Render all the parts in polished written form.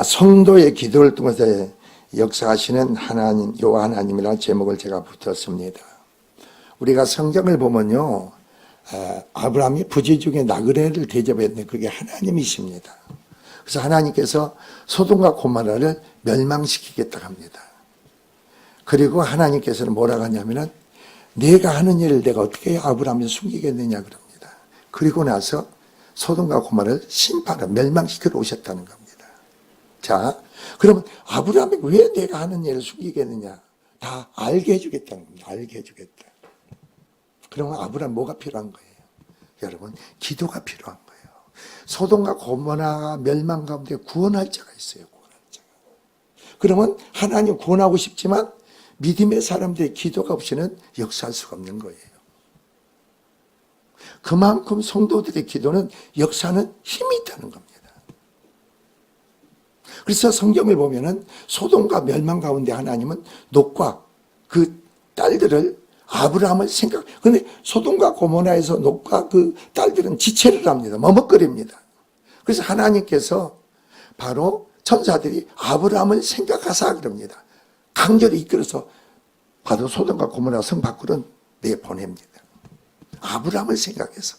성도의 기도를 통해서 역사하시는 하나님, 요 하나님이라는 제목을 제가 붙였습니다. 우리가 성경을 보면요, 아브라함이 부지 중에 나그네를 대접했는데 그게 하나님이십니다. 그래서 하나님께서 소돔과 고모라를 멸망시키겠다 합니다. 그리고 하나님께서는 뭐라고 하냐면은 내가 하는 일을 내가 어떻게 아브라함을 숨기겠느냐 그럽니다. 그리고 나서 소돔과 고모라를 심판하러 멸망시키러 오셨다는 겁니다. 자, 그러면 아브라함이 왜 내가 하는 일을 숨기겠느냐? 다 알게 해주겠다는 겁니다. 알게 해주겠다. 그러면 아브라함 뭐가 필요한 거예요? 여러분, 기도가 필요한 거예요. 소돔과 고모라 멸망 가운데 구원할 자가 있어요. 구원할 자가. 그러면 하나님 구원하고 싶지만 믿음의 사람들의 기도가 없이는 역사할 수가 없는 거예요. 그만큼 성도들의 기도는 역사는 힘이 있다는 겁니다. 그래서 성경을 보면은 소돔과 멸망 가운데 하나님은 롯과 그 딸들을 아브라함을 그런데 소돔과 고모라에서 롯과 그 딸들은 지체를 합니다. 머뭇거립니다. 그래서 하나님께서 바로 천사들이 아브라함을 생각하사 그럽니다. 강제로 이끌어서 바로 소돔과 고모라 성 밖으로 내보냅니다. 아브라함을 생각해서.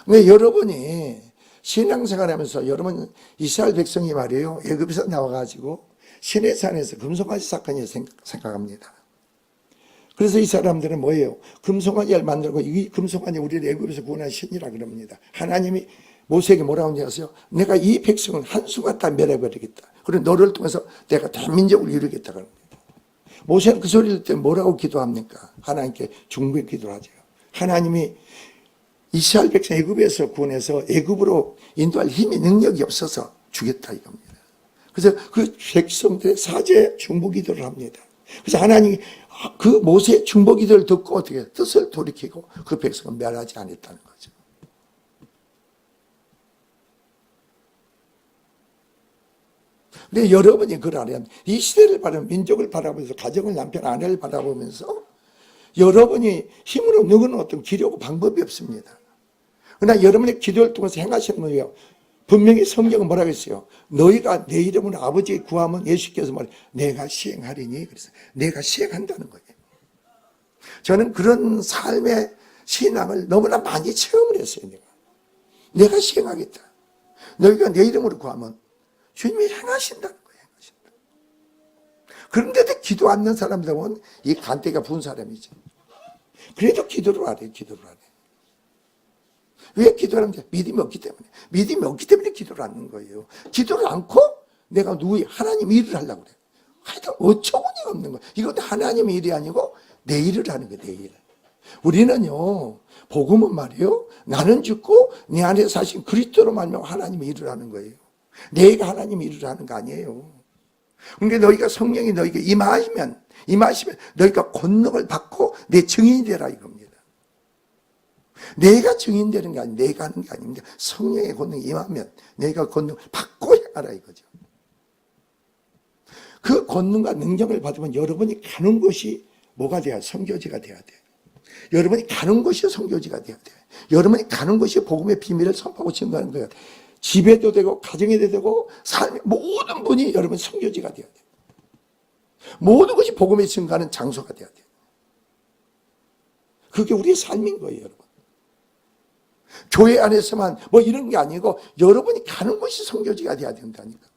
근데 여러분이 신앙생활 하면서 여러분 이스라엘 백성이 말이에요. 애굽에서 나와가지고 시내산에서 금송아지 사건을 생각합니다. 그래서 이 사람들은 뭐예요? 금송아지를 만들고 이 금송아지 우리를 애굽에서 구원한 신이라 그럽니다. 하나님이 모세에게 뭐라고 하냐면요. 내가 이 백성을 한순간 다 멸해버리겠다. 그리고 너를 통해서 내가 대민족을 이루겠다 그럽니다. 모세는 그 소리를 듣때 뭐라고 기도합니까? 하나님께 중보의 기도를 하죠. 하나님이 이스라엘 백성 애굽에서 구원해서 애굽으로 인도할 힘이 능력이 없어서 주겠다 이겁니다. 그래서 그 백성들의 사죄 중보 기도를 합니다. 그래서 하나님이 그 모세의 중보 기도를 듣고 어떻게 뜻을 돌이키고 그 백성을 멸하지 않았다는 거죠. 근데 여러분이 그걸 알아야 합니다. 이 시대를 바라보면서 민족을 바라보면서 가정을 남편 아내를 바라보면서 여러분이 힘으로 누구는 어떤 기려고 방법이 없습니다. 그러나 여러분의 기도를 통해서 행하시는 거예요. 분명히 성경은 뭐라고 했어요? 너희가 내 이름으로 아버지의 구하면 예수께서 말해 내가 시행하리니 그래서 내가 시행한다는 거예요. 저는 그런 삶의 신앙을 너무나 많이 체험을 했어요. 내가 시행하겠다. 너희가 내 이름으로 구하면 주님이 행하신다는 거예요. 행하신다. 그런데도 기도 안 하는 사람들은 이 간대가 부은 사람이죠. 그래도 기도를 안 해요. 기도를 안 해요. 왜 기도를 하는데? 믿음이 없기 때문에. 믿음이 없기 때문에 기도를 하는 거예요. 기도를 않고 내가 하나님 일을 하려고 그래. 하여튼 어처구니가 없는 거예요. 이것도 하나님의 일이 아니고 내 일을 하는 거예요. 내 일을. 우리는요. 복음은 말이에요. 나는 죽고 내 안에 사신 그리스도로 말미암아 하나님의 일을 하는 거예요. 내가 하나님의 일을 하는 거 아니에요. 그러니까 너희가 성령이 너희가 임하시면 너희가 권능을 받고 내 증인이 되라 이겁니다. 내가 증인되는 게 아니고 내가 하는 게 아닙니다. 성령의 권능이 임하면 내가 권능을 받고 행하라 이거죠. 그 권능과 능력을 받으면 여러분이 가는 곳이 뭐가 돼야 선교지가 돼야 돼요. 여러분이 가는 곳이 선교지가 돼야 돼요. 여러분이 가는 곳이 복음의 비밀을 선포하고 증거하는 거예요. 집에도 되고 가정에도 되고 삶의 모든 분이 여러분 선교지가 돼야 돼요. 모든 것이 복음의 증거하는 장소가 돼야 돼요. 그게 우리의 삶인 거예요, 여러분. 교회 안에서만 뭐 이런 게 아니고 여러분이 가는 곳이 선교지가 돼야 된다니까.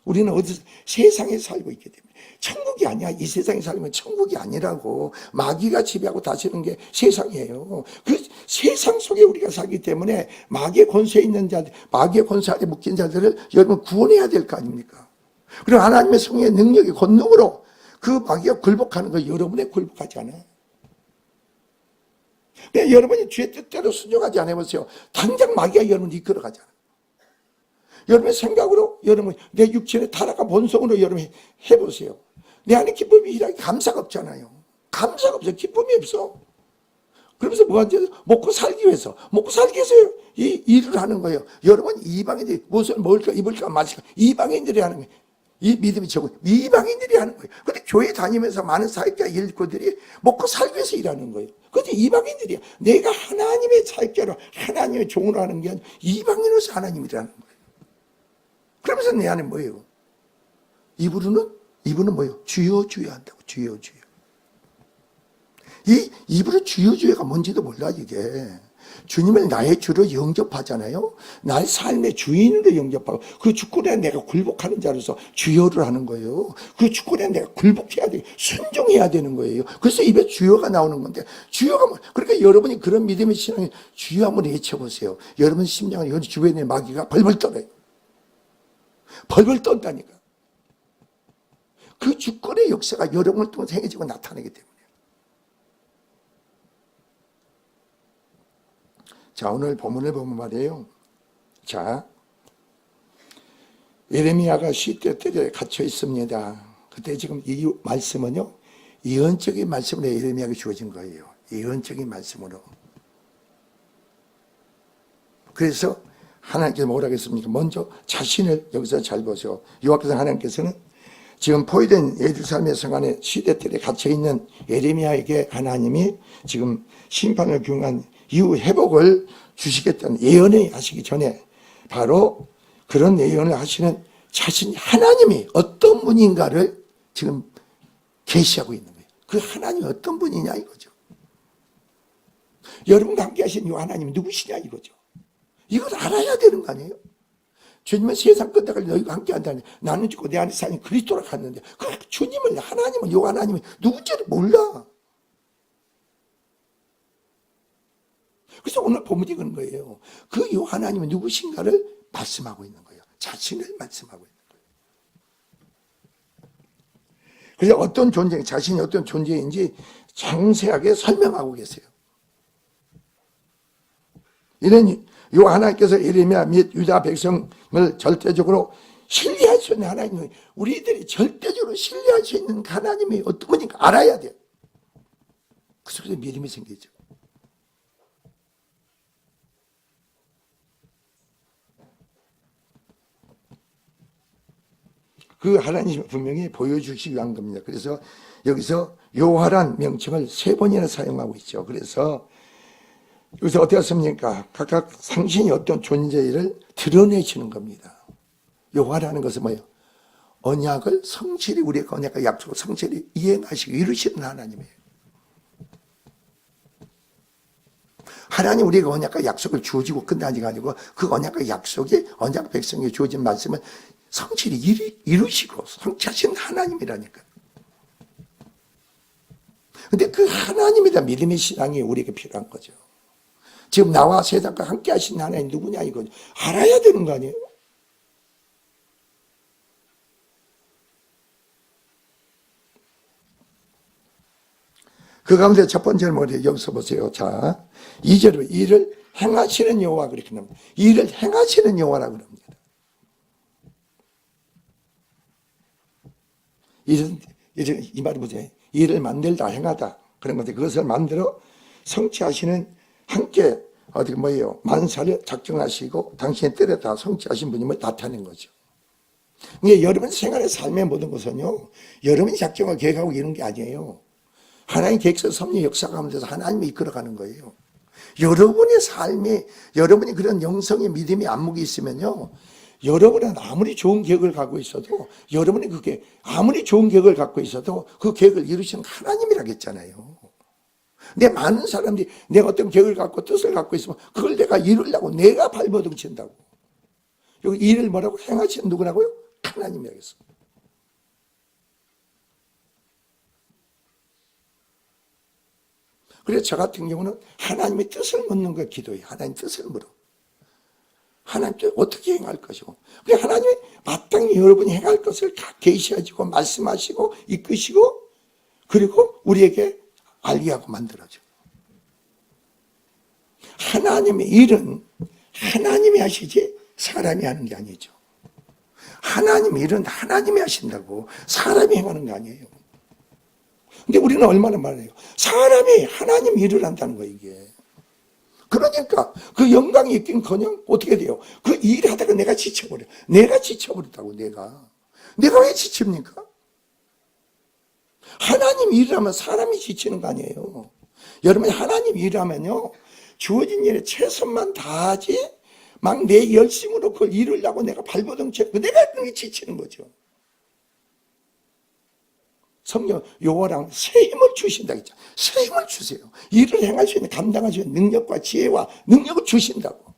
우리는 어디서 세상에 살고 있기 때문에 천국이 아니야. 이 세상에 살면 천국이 아니라고. 마귀가 지배하고 다스리는 게 세상이에요. 그 세상 속에 우리가 살기 때문에 마귀의 권세에 있는 자들, 마귀의 권세 아래 묶인 자들을 여러분 구원해야 될 거 아닙니까? 그리고 하나님의 성령의 능력이 권능으로 그 마귀가 굴복하는 거 여러분에 굴복하지 않아요. 근데 여러분이 주의 뜻대로 순종하지 않으면서요. 당장 마귀가 여러분을 이끌어가잖아요. 여러분의 생각으로 여러분 내 육신의 타락과 본성으로 여러분 해보세요. 내 안에 기쁨이 일하기 감사가 없잖아요. 감사가 없어요. 기쁨이 없어. 그러면서 뭐하지? 먹고 살기 위해서 이 일을 하는 거예요. 여러분 이방인들이 무엇을 먹을까 입을까 마실까 이방인들이 하는 거예요. 이 믿음이 적은 이방인들이 하는 거예요. 근데 교회 다니면서 많은 사역자 일꾼들이 먹고 살기 위해서 일하는 거예요. 근데 이방인들이 내가 하나님의 사역자로 하나님의 종으로 하는 게 아니라 이방인으로서 하나님이라는 거예요. 그러면서 내 안에 뭐예요? 이분은 뭐예요? 주여 주여 한다고. 주여 주여. 이 입으로 주여 주여가 뭔지도 몰라 이게. 주님을 나의 주로 영접하잖아요. 나의 삶의 주인으로 영접하고 그 주권에 내가 굴복하는 자로서 주여를 하는 거예요. 그 주권에 내가 굴복해야 돼. 순종해야 되는 거예요. 그래서 입에 주여가 나오는 건데 주여가 뭐 그러니까 여러분이 그런 믿음의 신앙에 주여 한번 외쳐보세요. 여러분 심장은 주변에 마귀가 벌벌 떨어요. 벌벌 떤다니까. 그 주권의 역사가 여러분을 통해서 행해지고 나타나기 때문에. 자, 오늘 본문을 보면 말이에요. 자, 예레미야가 시대들에 갇혀 있습니다. 그때 지금 이 말씀은요, 예언적인 말씀으로 예레미야에게 주어진 거예요. 예언적인 말씀으로. 그래서 하나님께서 뭐라고 했습니까? 먼저 자신을 여기서 잘 보세요. 이 앞에서 하나님께서는 지금 포위된 예루살렘의 성 안에 시대들에 갇혀있는 예레미야에게 하나님이 지금 심판을 경한 이후 회복을 주시겠다는 예언을 하시기 전에 바로 그런 예언을 하시는 자신 하나님이 어떤 분인가를 지금 계시하고 있는 거예요. 그 하나님이 어떤 분이냐 이거죠. 여러분과 함께 하신 이 하나님이 누구시냐 이거죠. 이걸 알아야 되는 거 아니에요? 주님은 세상 끝까지 너희가 함께 한다니 나는 죽고 내 안에 사는 그리스도라 갔는데 그 주님을 하나님은 이 하나님이 누군지를 몰라. 그래서 오늘 본문이 그런 거예요. 그 이 하나님은 누구신가를 말씀하고 있는 거예요. 자신을 말씀하고 있는 거예요. 그래서 어떤 존재, 자신이 어떤 존재인지 상세하게 설명하고 계세요. 이런 이 하나님께서 예레미야 및 유다 백성을 절대적으로 신뢰할 수 있는 하나님은 우리들이 절대적으로 신뢰할 수 있는 하나님이 어떤 분인가 알아야 돼요. 그 속에서 믿음이 생기죠. 그 하나님이 분명히 보여주시기 위한 겁니다. 그래서 여기서 여호와란 명칭을 3번이나 사용하고 있죠. 그래서 여기서 어떻게 했습니까? 각각 상신이 어떤 존재를 드러내시는 겁니다. 여호와라는 것은 뭐예요? 언약을 성실히 우리가 언약과 약속을 성실히 이행하시고 이루시는 하나님이에요. 하나님 우리가 언약과 약속을 주어지고 끝나지가 아니고 그 언약과 약속이 언약 백성에게 주어진 말씀을 성실히 이루시고 성취하신 하나님이라니까. 근데 그 하나님이다 믿음의 신앙이 우리에게 필요한 거죠. 지금 나와 세상과 함께 하신 하나님 누구냐 이거 알아야 되는 거 아니에요? 그 가운데 첫 번째는 뭐래요? 여기서 보세요. 자, 2절로 일을 행하시는 여호와 그렇게 나옵니다. 일을 행하시는 여호와라고 그럽니다. 이 말이 뭐죠? 일을 만들다 행하다 그런 건데 그것을 만들어 성취하시는 함께 어떻게 뭐예요? 만사를 작정하시고 당신의 때에 다 성취하신 분임을 나타낸 거죠. 그러니까 여러분 생활의 삶의 모든 것은요, 여러분이 작정하고 계획하고 이런 게 아니에요. 하나님 계획서 섭리 역사 가운데서 하나님이 이끌어가는 거예요. 여러분의 삶이 여러분이 그런 영성의 믿음의 안목이 있으면요, 여러분은 아무리 좋은 계획을 갖고 있어도 여러분이 그게 아무리 좋은 계획을 갖고 있어도 그 계획을 이루시는 하나님이라겠잖아요. 근데 많은 사람들이 내가 어떤 계획을 갖고 뜻을 갖고 있으면 그걸 내가 이루려고 내가 발버둥 친다고. 여기 일을 뭐라고 행하시는 누구라고요? 하나님이라겠어. 그래서 저 같은 경우는 하나님의 뜻을 묻는 걸 기도해요. 하나님 뜻을 물어. 하나님께 어떻게 행할 것이고, 그래 하나님이 마땅히 여러분이 행할 것을 다 계시하시고 말씀하시고 이끄시고 그리고 우리에게 알게 하고 만들어줘. 하나님의 일은 하나님이 하시지 사람이 하는 게 아니죠. 하나님의 일은 하나님이 하신다고 사람이 행하는 게 아니에요. 근데 우리는 얼마나 말해요. 사람이 하나님 일을 한다는 거예요 이게. 그러니까 그 영광이 있긴커녕 어떻게 돼요? 그 일하다가 내가 지쳐버려. 내가 지쳐버렸다고 내가. 내가 왜 지칩니까? 하나님 일하면 사람이 지치는 거 아니에요. 여러분이 하나님 일하면요, 주어진 일에 최선만 다하지, 막 내 열심으로 그걸 이루려고 내가 발버둥 쳐고 내가 그게 지치는 거죠. 성경 요거랑 새 힘을 주신다 했죠. 새 힘을 주세요. 일을 행할 수 있는 감당할 수 있는 능력과 지혜와 능력을 주신다고.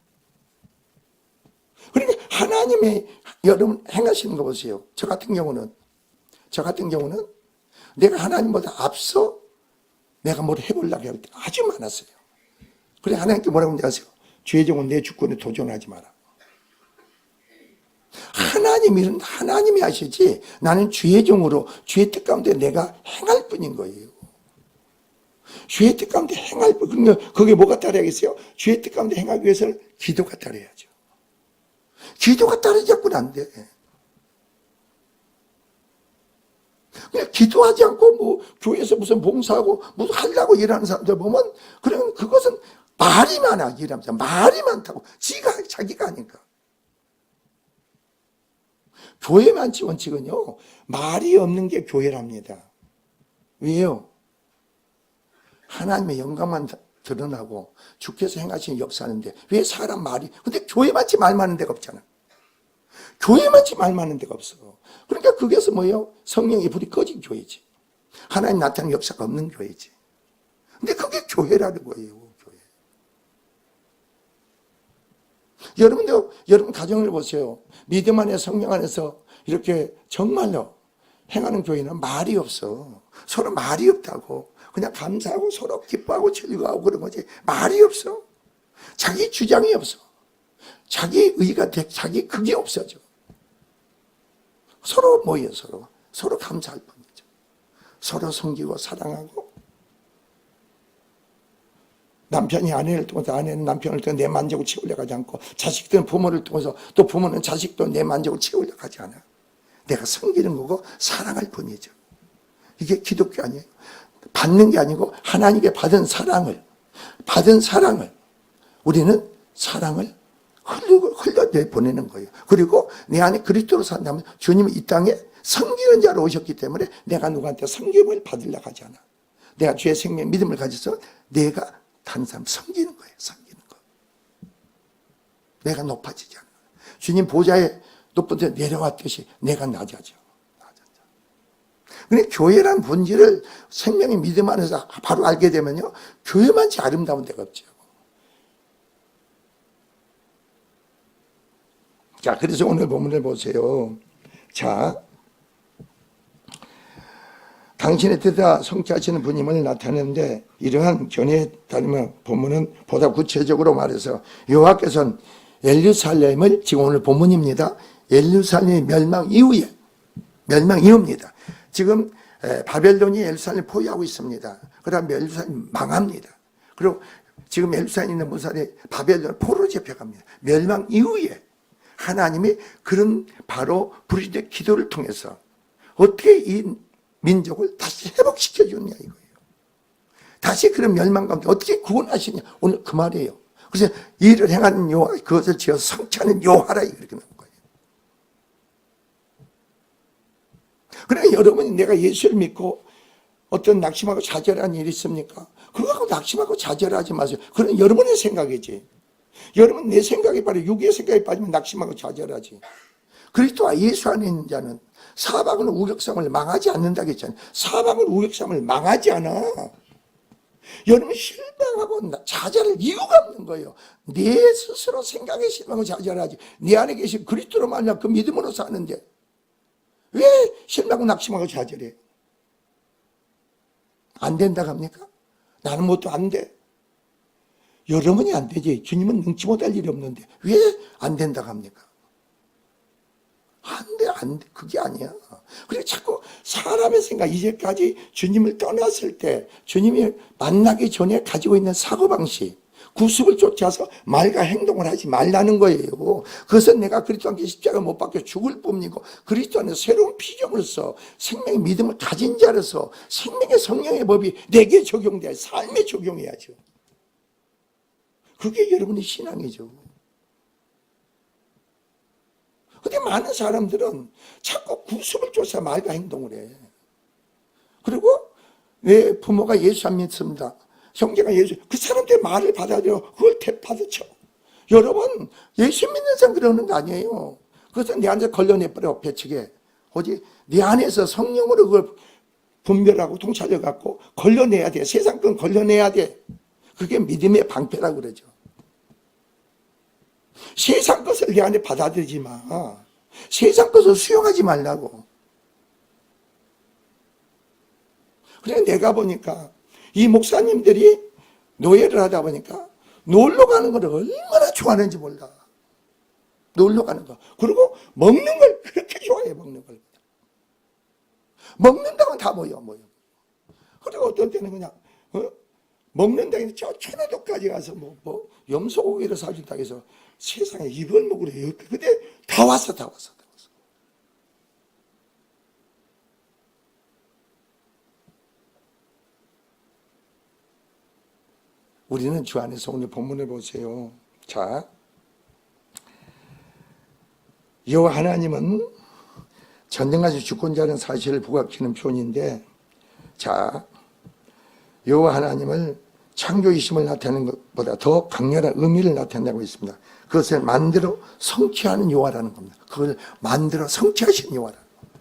그러니까 하나님의 여러분 행하시는 거 보세요. 저 같은 경우는 내가 하나님보다 앞서 내가 뭘 해보려고 할 때 아주 많았어요. 그래 하나님께 뭐라고 하세요? 죄의 종은 내 주권에 도전하지 마라. 하나님 일은 하나님이 하시지 나는 죄의 종으로 죄의 뜻 가운데 내가 행할 뿐인 거예요. 죄의 뜻 가운데 행할 뿐. 그러면 그게 뭐가 따라야겠어요? 죄의 뜻 가운데 행하기 위해서는 기도가 따라야죠. 기도가 따르지 않고는 안 돼. 그냥 기도하지 않고 뭐 교회에서 무슨 봉사하고 무슨 하려고 일하는 사람들 보면 그러면 그것은 말이 많아. 일하면서 말이 많다고 자기가 하니까. 교회만 원칙은요, 말이 없는 게 교회랍니다. 왜요? 하나님의 영광만 드러나고 주께서 행하시는 역사하는데 왜 사람 말이, 근데 교회만치 말 많은 데가 없잖아. 교회만치 말 많은 데가 없어. 그러니까 그게서 뭐예요? 성령의 불이 꺼진 교회지. 하나님 나타나는 역사가 없는 교회지. 근데 그게 교회라는 거예요. 교회. 여러분도 여러분 가정을 보세요. 믿음 안에 성령 안에서 이렇게 정말로 행하는 교회는 말이 없어. 서로 말이 없다고. 그냥 감사하고 서로 기뻐하고 즐거워하고 그런 거지. 말이 없어. 자기 주장이 없어. 자기 의가 자기 그게 없어져. 서로 모여 서로 감사할 뿐이죠. 서로 섬기고 사랑하고, 남편이 아내를 통해서 아내는 남편을 통해서 내 만족을 채우려고 하지 않고, 자식들은 부모를 통해서 또 부모는 자식도 내 만족을 채우려고 하지 않아. 내가 섬기는 거고 사랑할 뿐이죠. 이게 기독교 아니에요. 받는 게 아니고 하나님께 받은 사랑을 우리는 사랑을 흘려내보내는 거예요. 그리고 내 안에 그리스도로 산다면 주님이 이 땅에 섬기는 자로 오셨기 때문에 내가 누구한테 섬김을 받으려고 하지 않아. 내가 주의 생명 믿음을 가져서 내가 다른 사람 섬기는 거예요. 섬기는 거. 내가 높아지지 않아. 주님 보좌에 높은 데 내려왔듯이 내가 낮아져. 근데 교회란 본질을 생명의 믿음 안에서 바로 알게 되면요, 교회만치 아름다운 데가 없죠. 자, 그래서 오늘 본문을 보세요. 자, 당신의 뜻에 성취하시는 분임을 나타내는데 이러한 견해에 따르면 본문은 보다 구체적으로 말해서 여호와께서는 예루살렘을, 지금 오늘 본문입니다. 예루살렘의 멸망 이후입니다. 지금 바벨론이 예루살렘을 포위하고 있습니다. 그다음에 예루살렘이 망합니다. 그리고 지금 예루살렘에 있는 무사리 바벨론 포로로 잡혀갑니다. 멸망 이후에 하나님이 그런 바로 부르짖는 기도를 통해서 어떻게 이 민족을 다시 회복시켜 줬냐 이거예요. 다시 그런 멸망 가운데 어떻게 구원하시냐, 오늘 그 말이에요. 그래서 일을 행하는 여호와, 그것을 지어 성취하는 여호와라 이렇게 나온 거예요. 그러니까 여러분이 내가 예수를 믿고 어떤 낙심하고 좌절하는 일이 있습니까? 그거하고 낙심하고 좌절하지 마세요. 그건 여러분의 생각이지. 여러분 내 생각이 바로 육의 생각에 빠지면 낙심하고 좌절하지. 그리스도와 예수 안에 있는 자는 사방을 우격삼을 망하지 않는다고 했잖아요. 사방을 우격삼을 망하지 않아. 여러분 실망하고 좌절할 이유가 없는 거예요. 내 스스로 생각에 실망하고 좌절하지. 내 안에 계신 그리스도로 말미암아 그 믿음으로 사는데 왜 실망하고 낙심하고 좌절해? 안 된다고 합니까? 나는 뭣도 안 돼. 여러분이 안 되지. 주님은 능치 못할 일이 없는데 왜 안 된다고 합니까? 안 돼. 그게 아니야. 그리고 자꾸 사람의 생각, 이제까지 주님을 떠났을 때 주님이 만나기 전에 가지고 있는 사고방식, 구습을 쫓아서 말과 행동을 하지 말라는 거예요. 그것은 내가 그리스도 안에 십자가 못 박혀 죽을 뿐이고 그리스도 안에 새로운 피조물로서 생명의 믿음을 가진 자로서 생명의 성령의 법이 내게 적용돼야 삶에 적용해야죠. 그게 여러분의 신앙이죠. 근데 많은 사람들은 자꾸 구습을 쫓아 말과 행동을 해. 그리고 내 부모가 예수 안 믿습니다. 형제가 예수, 그 사람들의 말을 받아들여 그걸 받아쳐. 여러분, 예수 믿는 사람 그러는 거 아니에요. 그래서 내한테 걸러내버려, 배척에. 오직 네 안에서 성령으로 그걸 분별하고 통찰해갖고 걸러내야 돼. 세상 건 걸러내야 돼. 그게 믿음의 방패라고 그러죠. 세상 것을 내 안에 받아들이지 마. 세상 것을 수용하지 말라고. 그래 내가 보니까 이 목사님들이 노예를 하다 보니까 놀러 가는 걸 얼마나 좋아하는지 몰라. 놀러 가는 거. 그리고 먹는 걸 그렇게 좋아해, 먹는 걸. 먹는다고 다 모여. 그리고 어떤 때는 그냥, 먹는다고 저 천화도까지 가서 염소고기를 사준다고 해서 세상에 이걸 먹으래. 근데 다 왔어. 우리는 주 안에서 오늘 본문을 보세요. 자, 여호와 하나님은 전능하신 주권자라는 사실을 부각시키는 표현인데, 자, 여호와 하나님을 창조이심을 나타내는 것보다 더 강렬한 의미를 나타낸다고 있습니다. 그것을 만들어 성취하는 여호와라는 겁니다. 그걸 만들어 성취하신 여호와라는 겁니다.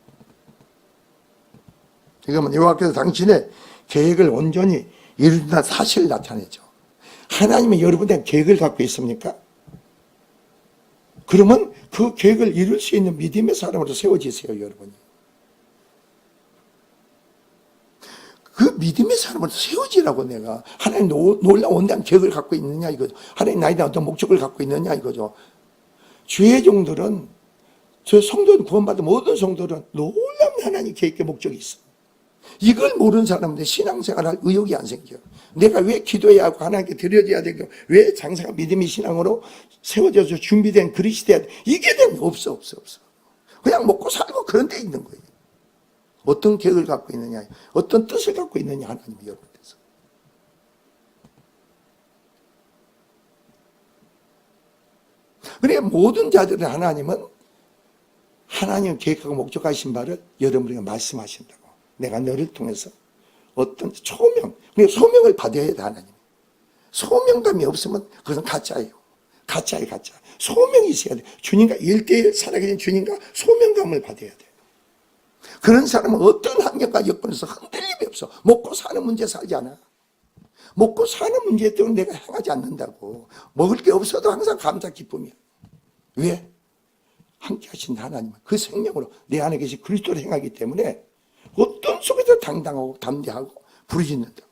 이거는 여호와께서 당신의 계획을 온전히 이룬다는 사실을 나타내죠. 하나님은 여러분의 계획을 갖고 있습니까? 그러면 그 계획을 이룰 수 있는 믿음의 사람으로 세워지세요, 여러분이. 그 믿음의 사람으로 세워지라고 내가. 하나님 놀라운 온다는 계획을 갖고 있느냐 이거죠. 하나님 나에 대한 어떤 목적을 갖고 있느냐 이거죠. 주의 종들은, 저 성도는 구원받은 모든 성도는 놀라운 하나님 계획의 목적이 있어. 이걸 모르는 사람들 신앙생활할 의욕이 안 생겨요. 내가 왜 기도해야 하고 하나님께 드려져야 되고 왜 장사가 믿음의 신앙으로 세워져서 준비된 그릇이 돼야 돼. 이게 되면 없어. 그냥 먹고 살고 그런 데 있는 거예요. 어떤 계획을 갖고 있느냐, 어떤 뜻을 갖고 있느냐, 하나님이 여러분께서. 그러니까 모든 자들의 하나님은 하나님 계획하고 목적하신 바를 여러분에게 말씀하신다고. 내가 너를 통해서 어떤 소명, 소명을 받아야 돼, 하나님. 소명감이 없으면 그것은 가짜예요. 가짜. 소명이 있어야 돼. 주님과 1:1 살아계신 주님과 소명감을 받아야 돼. 그런 사람은 어떤 환경과 여건에서 흔들림이 없어. 먹고 사는 문제 살지 않아. 먹고 사는 문제 때문에 내가 행하지 않는다고. 먹을 게 없어도 항상 감사 기쁨이야. 왜? 함께 하신 하나님은 그 생명으로 내 안에 계신 그리스도를 행하기 때문에 어떤 속에서 당당하고 담대하고 부르짖는다고.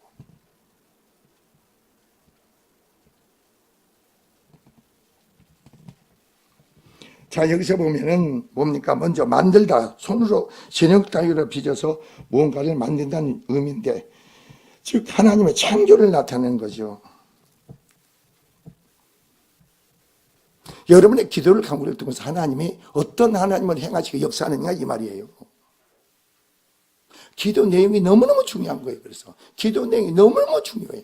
자, 여기서 보면은 뭡니까? 먼저 만들다, 손으로 진흙다리로 빚어서 무언가를 만든다는 의미인데, 즉 하나님의 창조를 나타내는 거죠. 여러분의 기도를 강구를 통해서 하나님이 어떤 하나님을 행하시고 역사하느냐 이 말이에요. 기도 내용이 너무너무 중요한 거예요. 그래서 기도 내용이 너무너무 중요해요.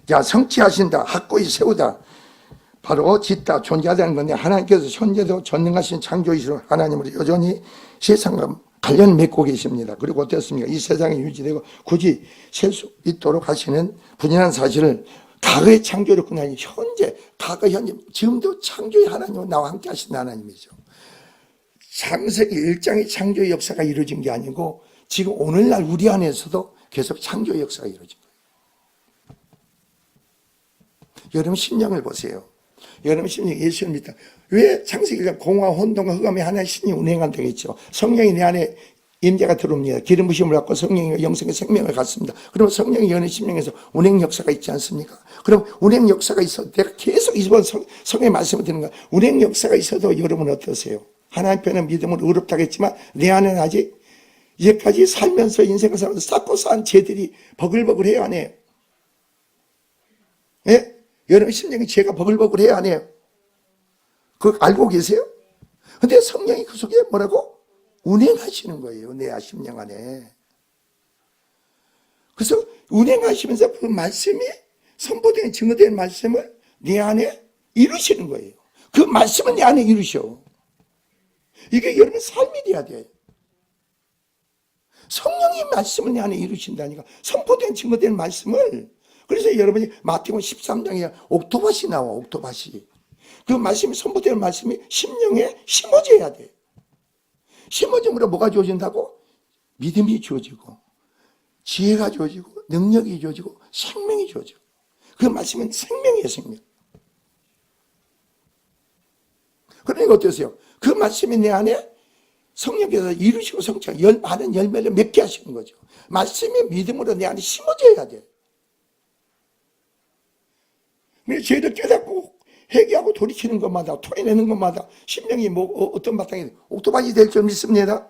자, 성취하신다, 확고히 세우다, 바로 짓다, 존재하다는 건데, 하나님께서 현재도 전능하신 창조이시로 하나님으로 여전히 세상과 관련 맺고 계십니다. 그리고 어떻습니까? 이 세상에 유지되고 굳이 셀 수 있도록 하시는 분연한 사실을 과거의 창조를 끝나니 현재, 과거, 현재, 지금도 창조의 하나님은 나와 함께 하신 하나님이죠. 창세기 1장의 창조의 역사가 이루어진 게 아니고 지금 오늘날 우리 안에서도 계속 창조의 역사가 이루어진 거예요. 여러분 심령을 보세요. 여러분 심령 예수를 믿다. 왜 창세기 1장 공화 혼돈과 흑암의 하나의 신이 운행한다고 했죠. 성령이 내 안에 임재가 들어옵니다. 기름 부심을 받고 성령이 영생의 생명을 갖습니다. 그러면 성령이 여는 심령에서 운행 역사가 있지 않습니까? 그럼 운행 역사가 있어도 내가 계속 이번 성의 말씀을 드리는 거야. 운행 역사가 있어도 여러분 어떠세요? 하나님 편에 믿음으로 의롭다고 했지만 내 안에는 아직 이제까지 살면서 인생을 살면서 쌓고 쌓은 죄들이 버글버글해요, 안 해요? 예? 여러분 심령이 죄가 버글버글해요, 안 해요? 그거 알고 계세요? 근데 성령이 그 속에 뭐라고? 운행하시는 거예요, 내 심령 안에. 그래서 운행하시면서 그 말씀이 선포된 증거된 말씀을 내 안에 이루시는 거예요. 그 말씀은 내 안에 이루셔. 이게 여러분 삶이 돼야 돼. 성령의 말씀을 내 안에 이루신다니까. 선포된 증거된 말씀을. 그래서 여러분이 마태복음 13장에 옥토밭이 나와. 옥토밭이. 그 말씀이 선포된 말씀이 심령에 심어져야 돼. 심어짐으로 뭐가 주어진다고? 믿음이 주어지고 지혜가 주어지고 능력이 주어지고 생명이 주어지고. 그 말씀은 생명이에요. 생명. 그러니까 어떠세요? 그 말씀이 내 안에 성령께서 이루시고 성취하고 많은 열매를 맺게 하시는 거죠. 말씀이 믿음으로 내 안에 심어져야 돼. 죄를 깨닫고 회개하고 돌이키는 것마다 토해내는 것마다 심령이 어떤 바탕에 옥토밭이 될 줄 믿습니다.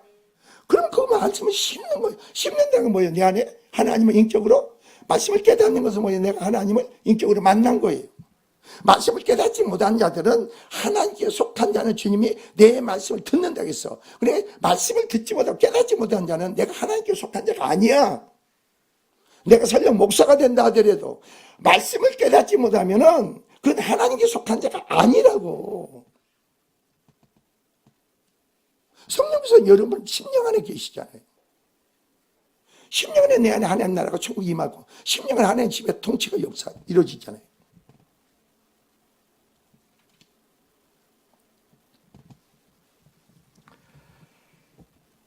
그럼 그 말씀을 심는 거예요. 심는다는 건 뭐예요? 내 안에 하나님을 인격으로 말씀을 깨닫는 것은 뭐예요? 내가 하나님을 인격으로 만난 거예요. 말씀을 깨닫지 못한 자들은 하나님께 속한 자는 주님이 내 말씀을 듣는다고 했어. 그래 말씀을 듣지 못하고 깨닫지 못한 자는 내가 하나님께 속한 자가 아니야. 내가 설령 목사가 된다 하더라도 말씀을 깨닫지 못하면은 그건 하나님께 속한 자가 아니라고. 성령께서 여러분 심령 안에 계시잖아요. 심령 안에 내 안에 하나님 나라가 천국이 임하고 심령 안에 하나님 집의 통치가 역사 이루어지잖아요.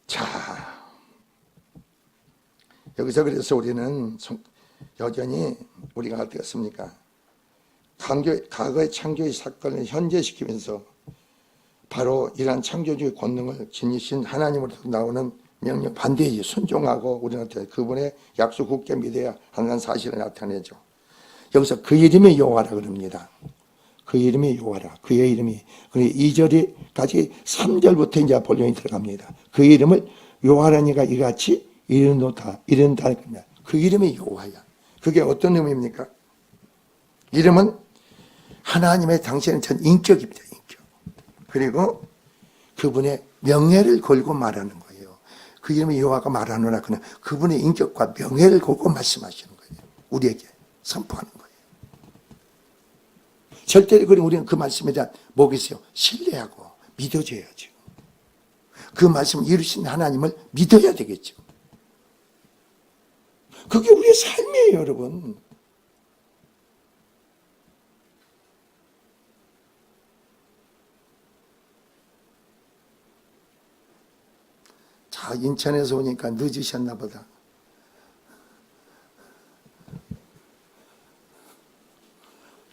자, 여기서 그래서 우리는 여전히 우리가 어떻겠습니까? 과거의 창조의 사건을 현재시키면서 바로 이러한 창조주의 권능을 지니신 하나님으로부터 나오는 명령 반대에 순종하고 우리는 그분의 약속 굳게 믿어야 하는 사실을 나타내죠. 여기서 그 이름이 여호와라 그럽니다. 그 이름이 여호와라. 그의 이름이 2절까지 3절부터 이제 본론이 들어갑니다. 그 이름을 여호와라니가 이같이 이른다. 그 이름이 여호와야. 그게 어떤 의미입니까? 이름은 하나님의 당신은 전 인격입니다. 인격. 그리고 그분의 명예를 걸고 말하는 거예요. 그 이름이 여호와가 말하노라. 그는 그분의 인격과 명예를 걸고 말씀하시는 거예요. 우리에게 선포하는 거예요. 절대로 우리는 그 말씀에 대한 뭐겠어요? 신뢰하고 믿어줘야죠. 그 말씀을 이루신 하나님을 믿어야 되겠죠. 그게 우리의 삶이에요, 여러분. 자, 인천에서 오니까 늦으셨나 보다.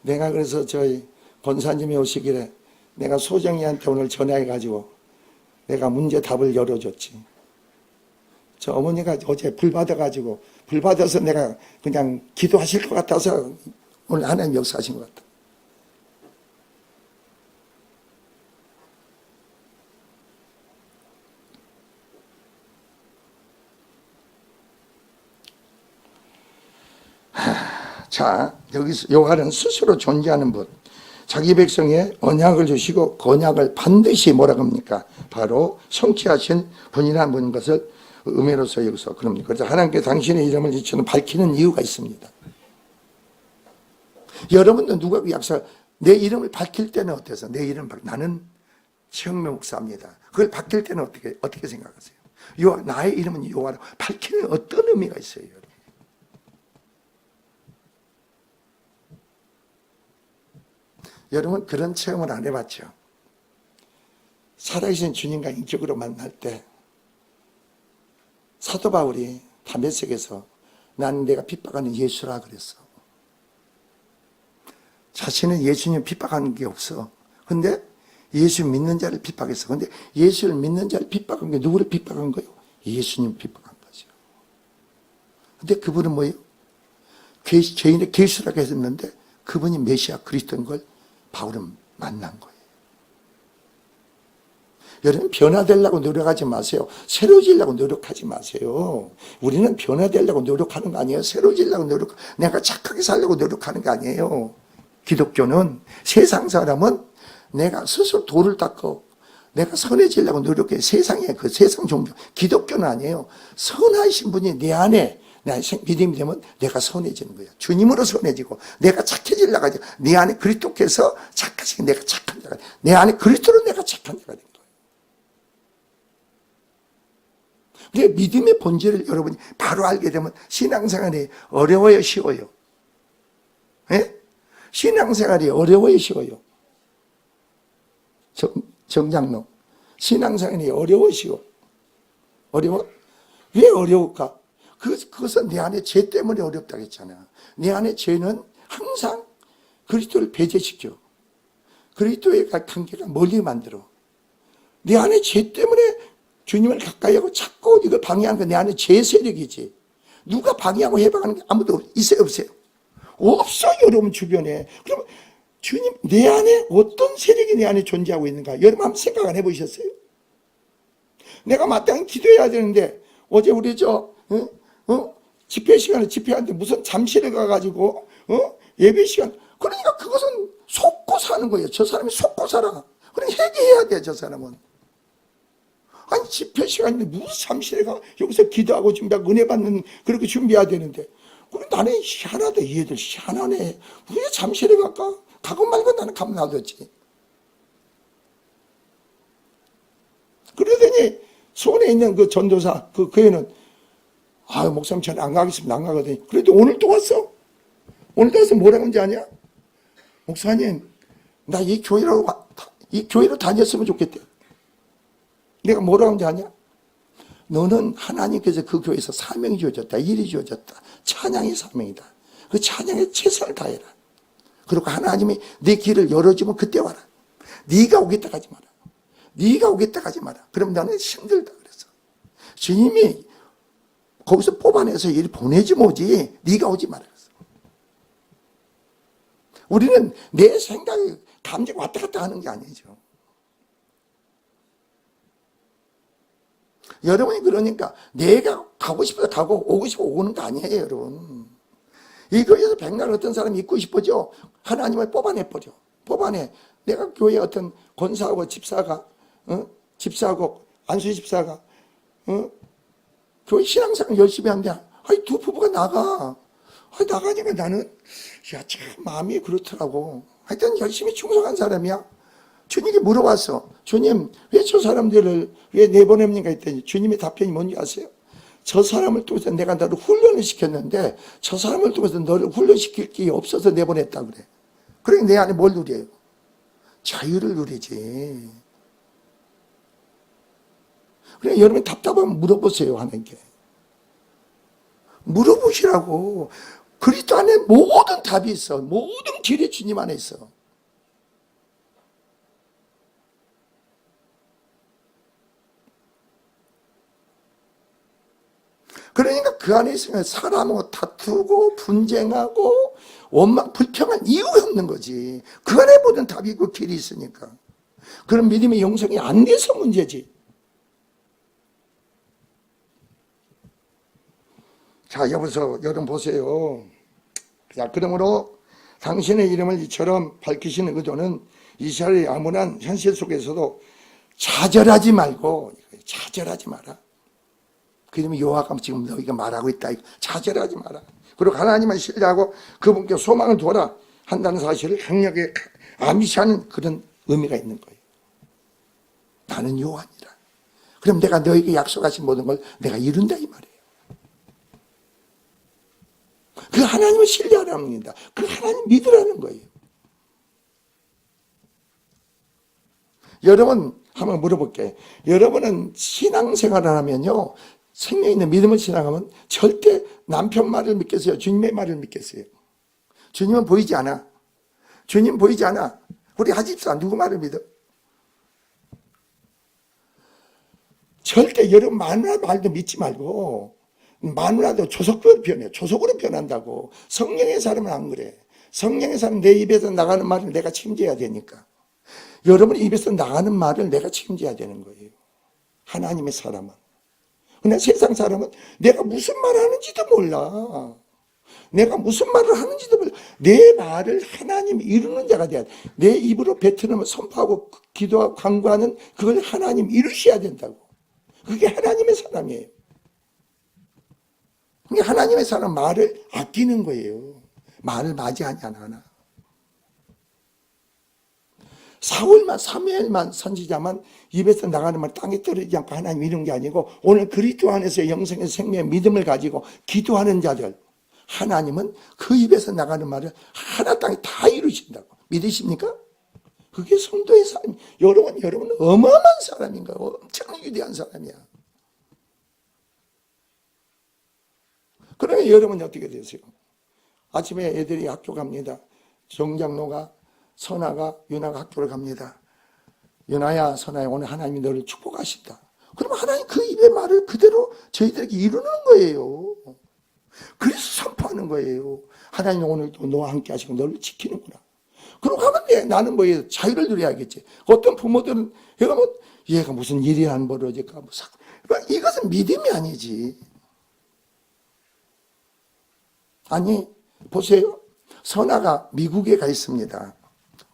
내가 그래서 저희 권사님이 오시길래 내가 소정이한테 오늘 전화해가지고 내가 문제 답을 열어줬지. 저 어머니가 어제 불 받아서 내가 그냥 기도하실 것 같아서 오늘 하나님 역사하신 것 같아. 자, 여기서 여호와는 스스로 존재하는 분, 자기 백성에 언약을 주시고 그 언약을 반드시 뭐라고 합니까? 바로 성취하신 분이라는 것을 의미로서 여기서 그럽니다. 그래서 하나님께 당신의 이름을 저는 밝히는 이유가 있습니다. 여러분도 누가 내 이름을 밝힐 때는 어때서? 내 이름 나는 최영명 목사입니다. 그걸 밝힐 때는 어떻게 생각하세요? 나의 이름은 여호와라고 밝히는 어떤 의미가 있어요? 여러분 그런 체험을 안 해봤죠? 살아계신 주님과 인격으로 만날 때 사도 바울이 담에색에서 나는 내가 핍박하는 예수라 그랬어. 자신은 예수님 핍박하는 게 없어. 근데 예수 믿는 자를 핍박했어. 근데 예수를 믿는 자를 핍박한 게 누구를 핍박한 거예요? 예수님 핍박한 거죠. 근데 그분은 뭐예요? 죄인의 괴수라고 했는데 그분이 메시아 그리스도인 걸 바울은 만난 거예요. 여러분 변화되려고 노력하지 마세요. 새로워지려고 노력하지 마세요. 우리는 변화되려고 노력하는 거 아니에요. 새로워지려고 내가 착하게 살려고 노력하는 게 아니에요. 기독교는 세상 사람은 내가 스스로 돌을 닦고 내가 선해지려고 노력해. 세상에 그 세상 종교. 기독교는 아니에요. 선하신 분이 내 안에 내 믿음이 되면 내가 선해지는 거야. 주님으로 선해지고 내가 착해지려고 하지. 내 안에 그리스도께서 착하시고 내가 착한 자가 돼. 내 안에 그리스도로 내가 착한 자가 된 거예요. 근데 믿음의 본질을 여러분이 바로 알게 되면 신앙생활이 어려워요, 쉬워요? 예? 신앙생활이 어려워요, 쉬워요? 정장로. 신앙생활이 어려워, 쉬워? 어려워? 왜 어려울까? 그것은 내 안에 죄 때문에 어렵다고 했잖아. 내 안에 죄는 항상 그리스도를 배제시켜. 그리스도의 관계가 멀리 만들어. 내 안에 죄 때문에 주님을 가까이 하고 자꾸 이걸 방해하는 건 내 안에 죄 세력이지. 누가 방해하고 해방하는 게 아무도 있어요, 없어요? 없어요, 여러분 주변에. 그럼 주님, 내 안에 어떤 세력이 내 안에 존재하고 있는가? 여러분 한번 생각 안 해보셨어요? 내가 마땅히 기도해야 되는데 어제 우리 집회 시간에 집회하는데 무슨 잠실에 가가지고 예배 시간, 그러니까 그것은 속고 사는 거예요. 저 사람이 속고 살아. 그러니까 회개해야 돼, 저 사람은. 아니 집회 시간인데 무슨 잠실에 가 여기서 기도하고 준비하고 은혜 받는 그렇게 준비해야 되는데, 그래 나는 희한하다. 얘들 희한하네. 왜 잠실에 갈까? 가고 말고 나는 가면 놔뒀지. 그러더니 손에 있는 그 전도사 그 애는 목사님 저는 안 가겠습니다. 안 가거든요. 그래도 오늘 또 왔어. 오늘 또 와서 뭐라고 하는지 아냐? 목사님 나 이 교회로 다녔으면 좋겠대. 내가 뭐라고 하는지 아냐? 너는 하나님께서 그 교회에서 사명이 주어졌다. 일이 주어졌다. 찬양의 사명이다. 그 찬양에 최선을 다해라. 그리고 하나님이 내 길을 열어주면 그때 와라. 네가 오겠다 하지 마라. 네가 오겠다 하지 마라. 그럼 나는 힘들다 그랬어. 주님이 거기서 뽑아내서 일 보내지 뭐지. 네가 오지 마라 그랬어. 우리는 내 생각이 감정 왔다 갔다 하는 게 아니죠. 여러분이 그러니까 내가 가고 싶어서 가고 오고 싶어 오는 거 아니에요, 여러분. 이 교회에서 백날 어떤 사람이 있고 싶어져. 하나님을 뽑아내버려. 뽑아내. 내가 교회 어떤 권사하고 집사가, 집사하고 안수 집사가, 교회 신앙생활 열심히 한대. 두 부부가 나가. 나가니까 나는, 참 마음이 그렇더라고. 하여튼 열심히 충성한 사람이야. 주님께 물어봤어. 주님, 왜 저 사람들을 왜 내보냅니까? 했더니 주님의 답변이 뭔지 아세요? 저 사람을 통해서 내가 너를 훈련을 시켰는데 저 사람을 통해서 너를 훈련시킬 게 없어서 내보냈다 그래. 그러니까 내 안에 뭘 누려요? 자유를 누리지. 그래, 여러분 답답하면 물어보세요, 하나님께. 물어보시라고. 그리스도 안에 모든 답이 있어. 모든 길이 주님 안에 있어. 그러니까 그 안에 있으면 사람하고 다투고 분쟁하고 원망 불평한 이유가 없는 거지. 그 안에 모든 답이 있고 길이 있으니까. 그런 믿음의 영성이 안 돼서 문제지. 자, 여러분 보세요. 자, 그러므로 당신의 이름을 이처럼 밝히시는 의도는 이스라엘의 암울한 현실 속에서도 좌절하지 말고, 좌절하지 마라. 그러면 여호와가 지금 너희가 말하고 있다. 좌절하지 마라. 그리고 하나님만 신뢰하고 그분께 소망을 두어라 한다는 사실을 강력하게 암시하는 그런 의미가 있는 거예요. 나는 여호와니라. 그럼 내가 너에게 약속하신 모든 걸 내가 이룬다 이 말이에요. 그 하나님을 신뢰하라는 겁니다. 그 하나님 믿으라는 거예요. 여러분 한번 물어볼게요. 여러분은 신앙생활을 하면요, 생명 있는 믿음을 신앙하면 절대 남편 말을 믿겠어요? 주님의 말을 믿겠어요? 주님은 보이지 않아. 주님 보이지 않아. 우리 하집사 누구 말을 믿어? 절대 여러분 마누라 말도 믿지 말고, 마누라도 조석으로 변해. 조석으로 변한다고. 성령의 사람은 안 그래. 성령의 사람은 내 입에서 나가는 말을 내가 책임져야 되니까. 여러분 입에서 나가는 말을 내가 책임져야 되는 거예요. 하나님의 사람은. 그러나 세상 사람은 내가 무슨 말을 하는지도 몰라. 내가 무슨 말을 하는지도 몰라. 내 말을 하나님이 이루는 자가 돼야 돼. 내 입으로 뱉으면 선포하고 기도하고 간구하는 그걸 하나님 이루셔야 된다고. 그게 하나님의 사람이에요. 하나님의 사람 말을 아끼는 거예요. 말을 맞이하지 않아. 사울만, 사무엘만, 선지자만 입에서 나가는 말 땅에 떨어지지 않고 하나님 이룬 게 아니고, 오늘 그리스도 안에서 영생의 생명의 믿음을 가지고 기도하는 자들, 하나님은 그 입에서 나가는 말을 하나 땅에 다 이루신다고. 믿으십니까? 그게 성도의 삶. 여러분 어마어마한 사람인가? 엄청 위대한 사람이야. 그러면 여러분이 어떻게 되세요? 아침에 애들이 학교 갑니다. 정장로가, 선아가, 윤아가 학교를 갑니다. 윤아야, 선아야, 오늘 하나님이 너를 축복하신다. 그러면 하나님 그 입의 말을 그대로 저희들에게 이루는 거예요. 그래서 선포하는 거예요. 하나님 오늘도 너와 함께 하시고 너를 지키는구나. 그러고 하면 나는 뭐 자유를 누려야겠지. 어떤 부모들은 얘가 무슨 일이 안 벌어질까. 이것은 믿음이 아니지. 아니, 보세요. 선아가 미국에 가 있습니다.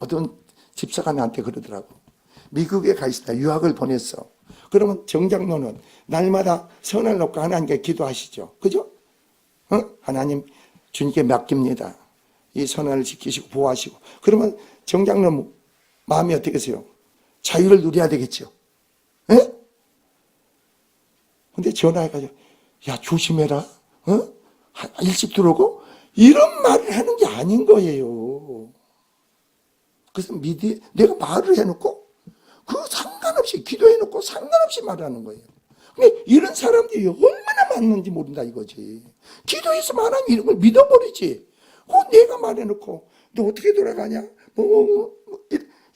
어떤 집사가 나한테 그러더라고. 미국에 가 있습니다. 유학을 보냈어. 그러면 정장로는 날마다 선을 놓고 하나님께 기도하시죠. 그죠? 하나님, 주님께 맡깁니다. 이 선을 지키시고 보호하시고. 그러면 정장로 마음이 어떻게 되세요? 자유를 누려야 되겠죠. 예? 근데 전화해가지고, 야, 조심해라. 일찍 들어오고? 이런 말을 하는 게 아닌 거예요. 그래서 내가 말을 해놓고, 상관없이, 기도해놓고 상관없이 말하는 거예요. 근데 이런 사람들이 얼마나 많은지 모른다 이거지. 기도했으면 하나님 이런 걸 믿어버리지. 내가 말해놓고, 너 어떻게 돌아가냐?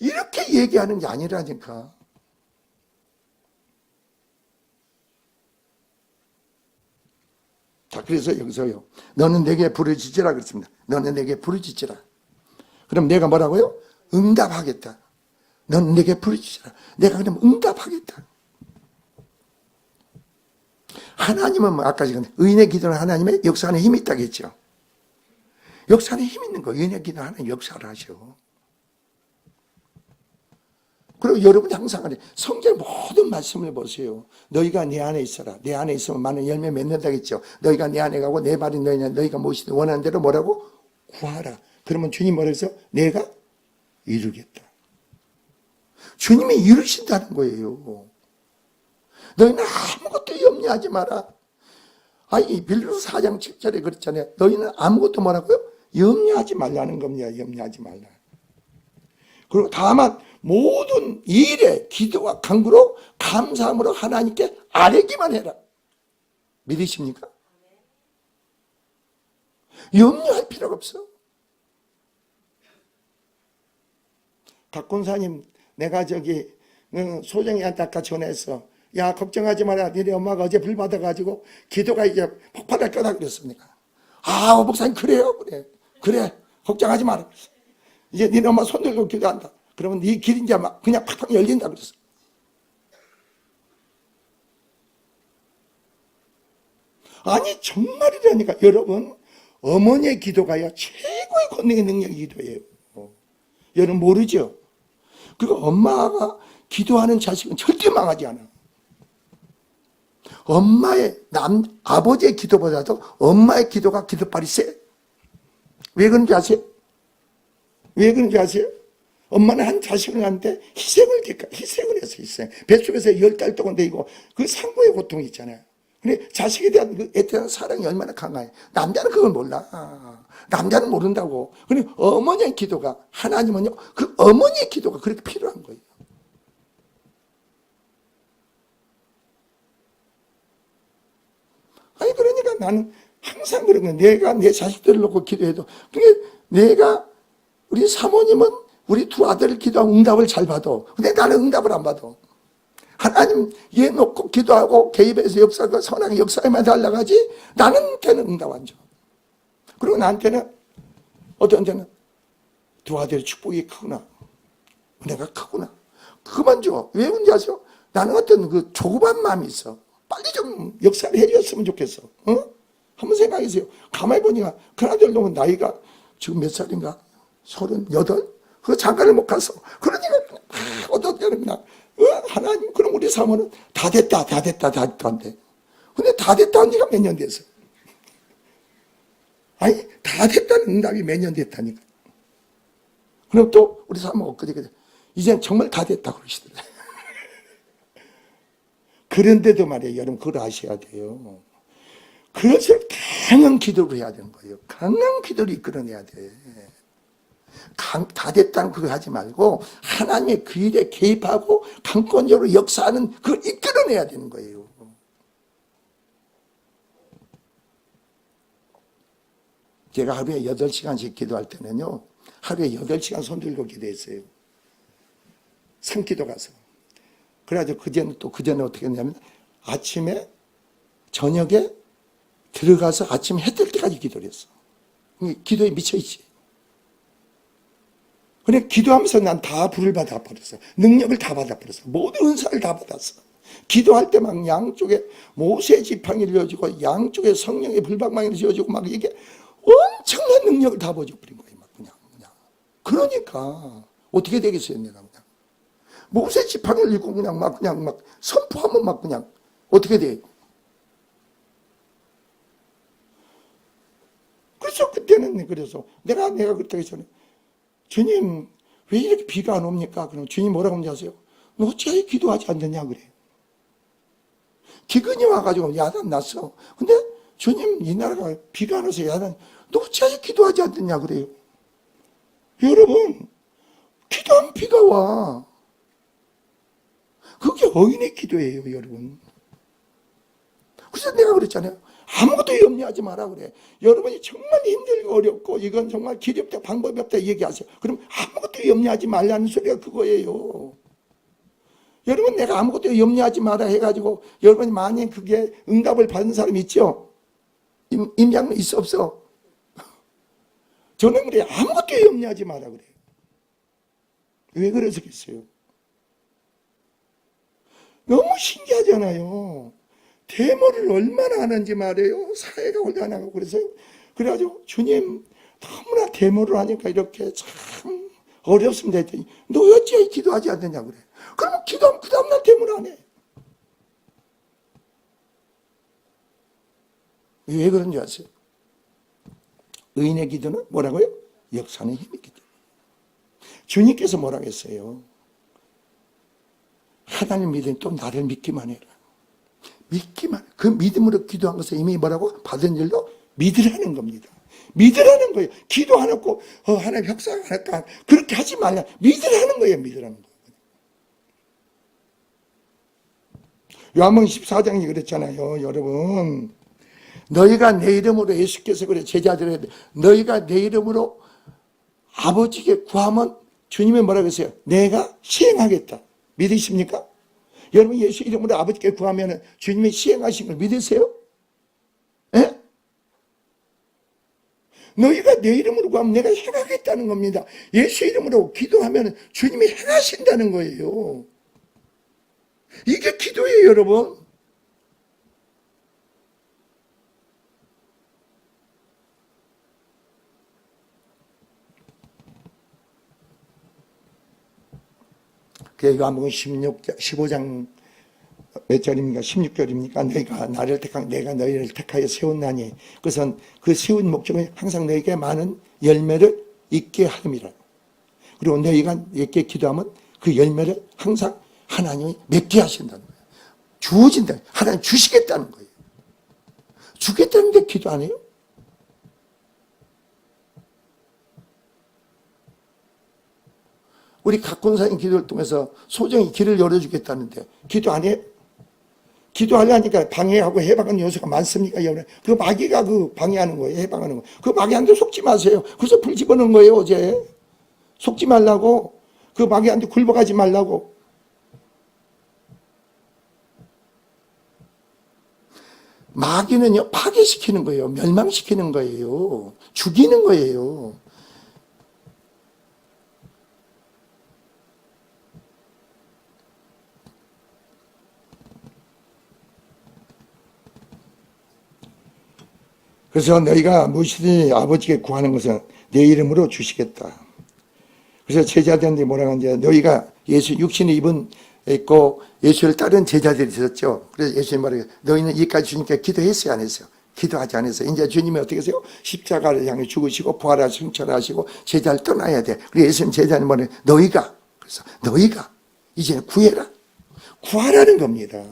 이렇게 얘기하는 게 아니라니까. 자, 그래서 여기서요. 너는 내게 부르짖으라 그랬습니다. 너는 내게 부르짖으라. 그럼 내가 뭐라고요? 응답하겠다. 너는 내게 부르짖으라. 내가 그럼 응답하겠다. 하나님은 아까 지금 의인의 기도는 하나님의 역사 안에 힘이 있다고 했죠. 역사 안에 힘 있는 거예요. 의인의 기도는 하나님 역사를 하셔. 그리고 여러분이 항상 성경 모든 말씀을 보세요. 너희가 내 안에 있어라. 내 안에 있으면 많은 열매 맺는다고 했죠. 너희가 내 안에 가고 내 발이 너희가 무엇이든 원하는 대로 뭐라고? 구하라. 그러면 주님 뭐라 해서? 내가 이루겠다. 주님이 이루신다는 거예요. 너희는 아무것도 염려하지 마라. 빌립보서 4장 7절에 그랬잖아요. 너희는 아무것도 뭐라고요? 염려하지 말라는 겁니다. 염려하지 말라. 그리고 다만 모든 일에 기도와 간구로 감사함으로 하나님께 아뢰기만 해라. 믿으십니까? 염려할 필요가 없어. 박군사님, 내가 소정이한테 아까 전화했어. 야, 걱정하지 마라. 니네 엄마가 어제 불 받아가지고 기도가 이제 폭발할 거다 그랬습니까? 목사님, 그래요? 그래. 걱정하지 마라. 이제 니네 엄마 손 들고 기도한다. 그러면 네 길이 이제 막 그냥 팍팍 열린다 그랬어. 아니, 정말이라니까. 여러분, 어머니의 기도가요, 최고의 권능의 능력의 기도예요. 여러분 모르죠? 그리고 엄마가 기도하는 자식은 절대 망하지 않아. 아버지의 기도보다도 엄마의 기도가 기도빨이 세. 왜 그런지 아세요? 엄마는 한 자식을 낳는데 희생을 해서 희생. 뱃속에서 10달 동안 데이고 그 상고의 고통이 있잖아요. 근데 자식에 대한 그 애틋한 사랑이 얼마나 강해. 남자는 그걸 몰라. 남자는 모른다고. 근데 어머니의 기도가, 하나님은요, 그 어머니의 기도가 그렇게 필요한 거예요. 그러니까 나는 항상 그런 거야. 내가 내 자식들을 놓고 기도해도. 우리 사모님은 우리 두 아들을 기도하고 응답을 잘 받아. 근데 나는 응답을 안 받아. 하나님 얘 놓고 기도하고 개입해서 역사가 선하게 역사에만 달라가지 나한테는 응답 안 줘. 그리고 나한테는 어떤 때는 두 아들의 축복이 크구나. 은혜가 크구나. 그만 줘. 왜 그런지 아세요? 나는 어떤 그 조급한 마음이 있어. 빨리 좀 역사를 해줬으면 좋겠어. 한번 생각해보세요. 가만히 보니까 그나들 놈은 나이가 지금 몇 살인가? 38? 그 장가를 못 갔어. 그러니까 어떤 때는 그냥 하나님, 그럼 우리 사모는 다 됐다 한대. 근데 다 됐다 한 지가 몇 년 됐어. 아니, 다 됐다는 응답이 몇 년 됐다니까. 그럼 또 우리 사람은 엊그제 이젠 정말 다 됐다고 그러시더라고요. 그런데도 말이에요. 여러분 그걸 아셔야 돼요. 그것을 강한 기도를 해야 되는 거예요. 강한 기도를 이끌어내야 돼. 다 됐다는 그거 하지 말고 하나님의 그 일에 개입하고 강권적으로 역사하는 그걸 이끌어내야 되는 거예요. 제가 하루에 8시간씩 기도할 때는요, 하루에 8시간 손 들고 기도했어요. 산기도 가서. 그래가지고 그전에 어떻게 했냐면 아침에 저녁에 들어가서 아침에 해 뜰 때까지 기도를 했어. 기도에 미쳐있지. 그래 기도하면서 난 다 불을 받아버렸어. 능력을 다 받아버렸어. 모든 은사를 다 받았어. 기도할 때 막 양쪽에 모세 지팡이를 지어주고 양쪽에 성령의 불방망이를 지어주고 막 이게 엄청난 능력을 다 보여줘버린 거예요. 막 그냥. 그러니까 어떻게 되겠어요, 내가 그냥. 모세 지팡이를 들고 그냥 막 선포하면 막 그냥 어떻게 돼요? 그래서 그때는 그래서 내가 그렇다기 전에 주님 왜 이렇게 비가 안 옵니까? 그럼 주님 뭐라고 하는지 아세요? 너 어찌하여 기도하지 않느냐 그래. 기근이 와가지고 야단 났어. 근데 주님 이 나라가 비가 안 와서 야단, 너 어찌하여 기도하지 않느냐 그래요. 여러분 기도하면 비가 와. 그게 어인의 기도예요, 여러분. 그래서 내가 그랬잖아요. 아무것도 염려하지 마라 그래. 여러분이 정말 힘들고 어렵고 이건 정말 길이 없다 방법이 없다 얘기하세요. 그럼 아무것도 염려하지 말라는 소리가 그거예요. 여러분 내가 아무것도 염려하지 마라 해가지고 여러분이 만약 그게 응답을 받은 사람 있죠? 임장은 있어 없어? 저는 그래 아무것도 염려하지 마라 그래요. 왜 그러시겠어요? 너무 신기하잖아요. 데모를 얼마나 하는지 말이에요. 사회가 얼마나 하고 그래서요. 그래가지고 주님 너무나 데모를 하니까 이렇게 참 어렵습니다 했더니 너 어찌 기도하지 않느냐 그래. 그러면 기도하면 그 다음날 데모를 안 해. 왜 그런지 아세요? 의인의 기도는 뭐라고요? 역사는 힘이 있기 때문에. 주님께서 뭐라고 했어요? 하나님 믿으니 또 나를 믿기만 해라. 믿기만. 그 믿음으로 기도한 것을 이미 뭐라고? 받은 일도 믿으라는 겁니다. 믿으라는 거예요. 기도 안 하고 하나님 역사가 안 할까? 그렇게 하지 말라. 믿으라는 거예요. 믿으라는 거예요. 요한복음 14장이 그랬잖아요. 여러분 너희가 내 이름으로 예수께서 그래 제자들에게 너희가 내 이름으로 아버지께 구하면 주님이 뭐라고 했어요? 내가 시행하겠다. 믿으십니까? 여러분 예수 이름으로 아버지께 구하면 주님이 시행하신 걸 믿으세요? 예? 너희가 내 이름으로 구하면 내가 행하겠다는 겁니다. 예수 이름으로 기도하면 주님이 행하신다는 거예요. 이게 기도예요, 여러분. 그 요한복음 15장 몇 절입니까? 16절입니까? 너희가 나를 택한 내가 너희를 택하여 세웠나니 그것은 그 세운 목적은 항상 너희에게 많은 열매를 있게 함이라. 그리고 너희가 이렇게 기도하면 그 열매를 항상 하나님이 맺게 하신다는 거예요. 주어진다. 하나님 주시겠다는 거예요. 주겠다는데 기도 안 해요? 우리 각군사님 기도를 통해서 소정이 길을 열어주겠다는데 기도 안 해? 기도하려니까 방해하고 해방하는 요소가 많습니까? 여러분? 그 마귀가 그 방해하는 거예요. 해방하는 거. 그 마귀한테 속지 마세요. 그래서 불 집어넣은 거예요, 어제. 속지 말라고. 그 마귀한테 굴복하지 말라고. 마귀는요, 파괴시키는 거예요. 멸망시키는 거예요. 죽이는 거예요. 그래서 너희가 무엇이든지 아버지께 구하는 것은 내 이름으로 주시겠다. 그래서 제자들한테 뭐라고 하는지 너희가 예수 육신의 입은 있고 예수를 따른 제자들이 있었죠. 그래서 예수님 말해요. 너희는 이까지 주님께 기도했어요, 안 했어요? 기도하지 않아서 이제 주님이 어떻게 하세요? 십자가를 향해 죽으시고 부활하 승천하시고 제자를 떠나야 돼. 그래서 예수님 제자는 뭐래? 너희가, 그래서 너희가 이제는 구해라. 구하라는 겁니다.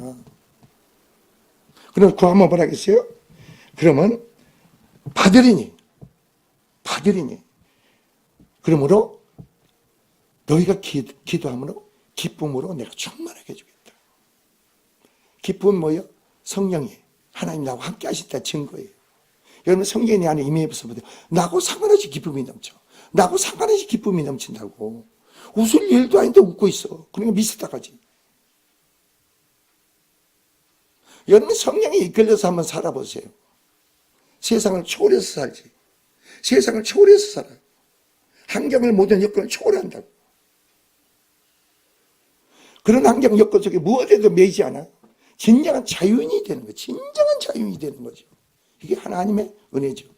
그럼 구하면 뭐라 하겠어요? 그러면 받으리니. 그러므로 너희가 기도함으로 기쁨으로 내가 충만하게 해주겠다. 기쁨은 뭐예요? 성령이 하나님 나와 함께 하신다 증거예요. 여러분 성령이 내 안에 임해서 나하고 상관없이 기쁨이 넘쳐. 나하고 상관없이 기쁨이 넘친다고. 웃을 일도 아닌데 웃고 있어. 그러니까 미스터가지. 여러분 성령이 이끌려서 한번 살아보세요. 세상을 초월해서 살지. 세상을 초월해서 살아. 환경을 모든 여건을 초월한다고. 그런 환경 여건 속에 무엇에도 매이지 않아. 진정한 자유인이 되는 거죠. 진정한 자유인이 되는 거죠. 이게 하나님의 은혜죠.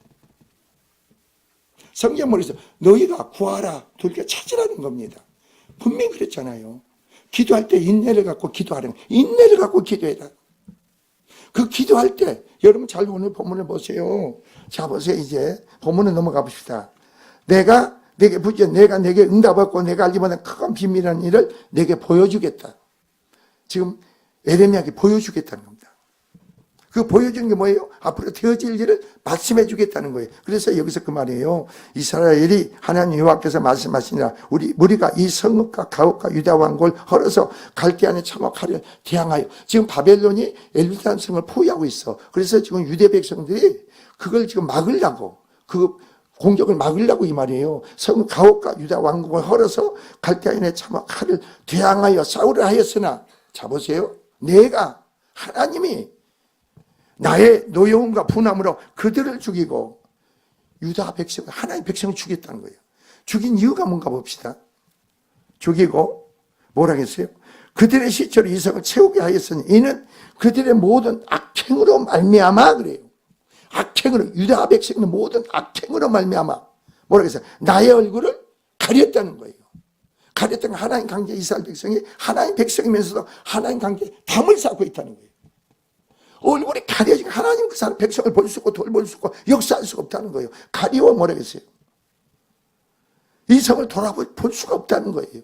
성경머리에서 너희가 구하라, 돌려 찾으라는 겁니다. 분명히 그랬잖아요. 기도할 때 인내를 갖고 기도하라는 거예요. 인내를 갖고 기도해라. 그 기도할 때 여러분 잘 오늘 본문을 보세요. 자 보세요. 이제 본문을 넘어가 봅시다. 내가 내게 응답받고 내가 알지 못한 큰 비밀이라는 일을 내게 보여주겠다. 지금 에레미야에게 보여주겠다는 겁니다. 그 보여주는 게 뭐예요? 앞으로 되어질 일을 말씀해 주겠다는 거예요. 그래서 여기서 그 말이에요. 이스라엘이 하나님 여호와께서 말씀하시니라 우리가 이 성읍과 가옥과 유다 왕국을 헐어서 갈대아내 참혹하려 대항하여 지금 바벨론이 엘루탄 성을 포위하고 있어. 그래서 지금 유대 백성들이 그걸 지금 막으려고 그 공격을 막으려고 이 말이에요. 성읍 가옥과 유다 왕국을 헐어서 갈대아내 참혹하려 대항하여 싸우려 하였으나 자 보세요. 내가 하나님이 나의 노여움과 분함으로 그들을 죽이고 유다 백성, 하나님 백성을 죽였다는 거예요. 죽인 이유가 뭔가 봅시다. 죽이고 뭐라 했어요? 그들의 시체로 이 성을 채우게 하였으니 이는 그들의 모든 악행으로 말미암아 그래요. 악행으로 유다 백성의 모든 악행으로 말미암아 뭐라 했어요? 나의 얼굴을 가렸다는 거예요. 가렸던 하나님 관계 이스라엘 백성이 하나님 백성이면서도 하나님 관계에 담을 쌓고 있다는 거예요. 얼굴이 가려지고 하나님 그 사람 백성을 볼 수 없고 돌볼 수 없고 역사할 수가 없다는 거예요. 가리워 뭐라겠어요? 이 성을 돌아볼 수가 없다는 거예요.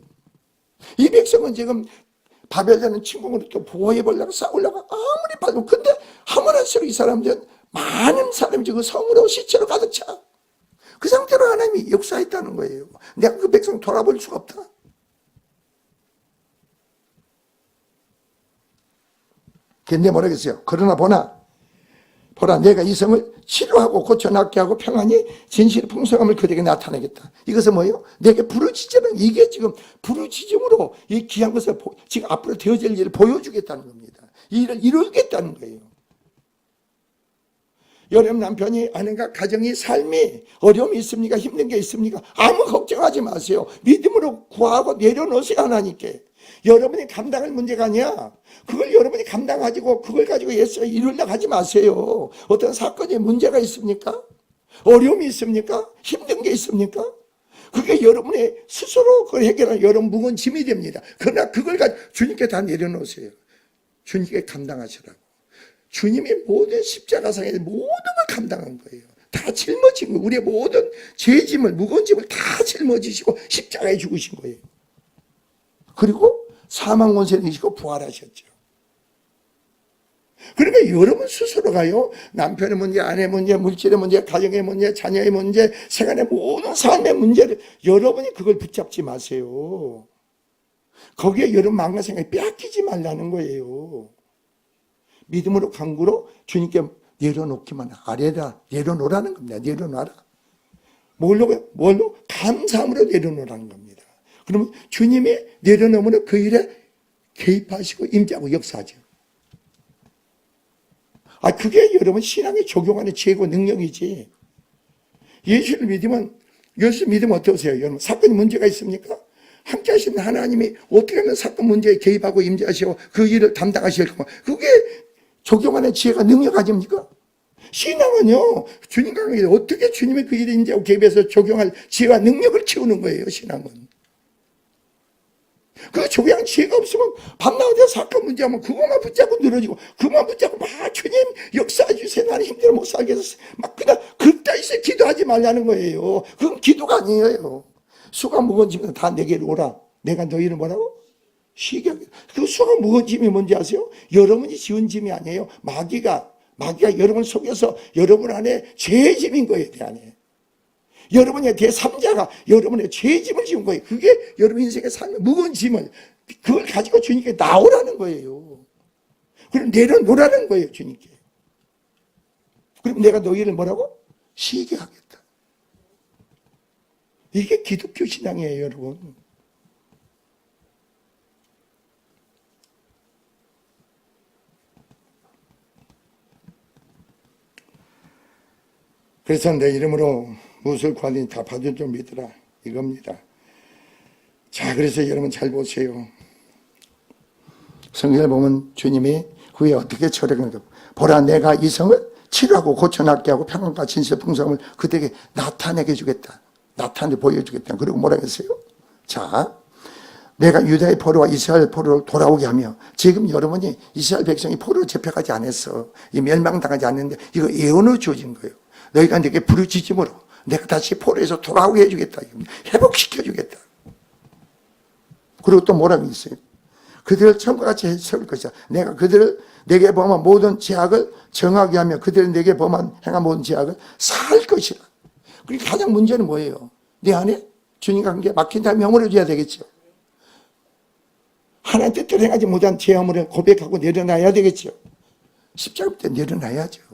이 백성은 지금 바벨론은 침공으로 또 보호해 보려고 싸우려고 아무리 봐도 근데 하면 할수록 이 사람들은 많은 사람이 지금 성으로 시체로 가득 차. 그 상태로 하나님이 역사했다는 거예요. 내가 그 백성 돌아볼 수가 없다. 근데 뭐라겠어요? 그러나 보라 내가 이 성을 치료하고 고쳐 낫게 하고 평안히 진실의 풍성함을 그들에게 나타내겠다. 이것은 뭐예요? 내게 부르짖으면 이게 지금 부르짖음으로 이 귀한 것을 지금 앞으로 되어질 일을 보여주겠다는 겁니다. 이 일을 이루겠다는 거예요. 여러분 남편이 아내가 가정이 삶이 어려움이 있습니까? 힘든 게 있습니까? 아무 걱정하지 마세요. 믿음으로 구하고 내려놓으세요. 하나님께. 여러분이 감당할 문제가 아니야. 그걸 여러분이 감당하고 그걸 가지고 예수 이루려고 하지 마세요. 어떤 사건에 문제가 있습니까? 어려움이 있습니까? 힘든 게 있습니까? 그게 여러분의 스스로 그걸 해결하는 여러분 무거운 짐이 됩니다. 그러나 그걸 가지고 주님께 다 내려놓으세요. 주님께 감당하시라고. 주님이 모든 십자가상의 모든 걸 감당한 거예요. 다 짊어진 거예요. 우리의 모든 죄짐을 무거운 짐을 다 짊어지시고 십자가에 죽으신 거예요. 그리고 사망 권세를 이기시고 부활하셨죠. 그러니까 여러분 스스로가요. 남편의 문제, 아내의 문제, 물질의 문제, 가정의 문제, 자녀의 문제, 세간의 모든 삶의 문제를 여러분이 그걸 붙잡지 마세요. 거기에 여러분 마음과 생각이 빼앗기지 말라는 거예요. 믿음으로 간구로 주님께 내려놓기만 아래다 내려놓으라는 겁니다. 내려놔라. 뭘로? 감사함으로 내려놓으라는 겁니다. 그러면 주님이 내려놓으면 그 일에 개입하시고 임재하고 역사하죠. 그게 여러분 신앙에 적용하는 최고 능력이지. 예수를 믿으면 어떠세요? 여러분 사건에 문제가 있습니까? 함께 하시는 하나님이 어떻게 하면 사건 문제에 개입하고 임재하시고 그 일을 담당하실까? 그게 적용하는 지혜가 능력 아닙니까? 신앙은요, 주님과 관계 어떻게 주님의 그 일에 임재하고 개입해서 적용할 지혜와 능력을 키우는 거예요, 신앙은. 그 조양 지혜가 없으면 밤낮에 사건 문제하면 그것만 붙잡고 늘어지고 그것만 붙잡고 막 주님 역사해 주세요. 나는 힘들어 못 살겠어. 막 그냥 그따위서 기도하지 말라는 거예요. 그건 기도가 아니에요. 수가 무거워지면 다 내게로 오라. 내가 너희를 뭐라고? 쉬게 하겠다. 그 수가 무거운 짐이 뭔지 아세요? 여러분이 지은 짐이 아니에요. 마귀가 여러분을 속여서 여러분 안에 죄의 짐인 거예요. 내 안에. 여러분의 제3자가 여러분의 죄의 짐을 지은 거예요. 그게 여러분 인생의 삶의 무거운 짐을 그걸 가지고 주님께 나오라는 거예요. 그럼 내려놓으라는 거예요. 주님께. 그럼 내가 너희를 뭐라고? 쉬게 하겠다. 이게 기독교 신앙이에요, 여러분. 그래서 내 이름으로 무엇을 구하든지 다 받을 줄 믿으라. 이겁니다. 자, 그래서 여러분 잘 보세요. 성경을 보면 주님이 후에 어떻게 처리하는가. 보라, 내가 이 성을 치료하고 고쳐낫게 하고 평안과 진실 풍성함을 그들에게 나타내게 주겠다. 나타내 보여주겠다. 그리고 뭐라고 했어요? 자, 내가 유다의 포로와 이스라엘 포로를 돌아오게 하며, 지금 여러분이 이스라엘 백성이 포로로 잡혀가지 않았어. 이 멸망당하지 않는데 이거 예언을 주어진 거예요. 너희가 내게 부르짖음으로 내가 다시 포로에서 돌아오게 해주겠다. 회복시켜주겠다. 그리고 또 뭐라고 있어요? 그들을 처음과 같이 세울 것이다. 내가 그들을 내게 범한 모든 죄악을 정하게 하며 그들을 내게 행한 모든 죄악을 살 것이다. 그러니까 가장 문제는 뭐예요? 내 안에 주님과 관계 막힌 다음에 허물어줘야 되겠죠. 하나님 뜻대로 행하지 못한 죄 허물을 고백하고 내려놔야 되겠죠. 십자가 때 내려놔야죠.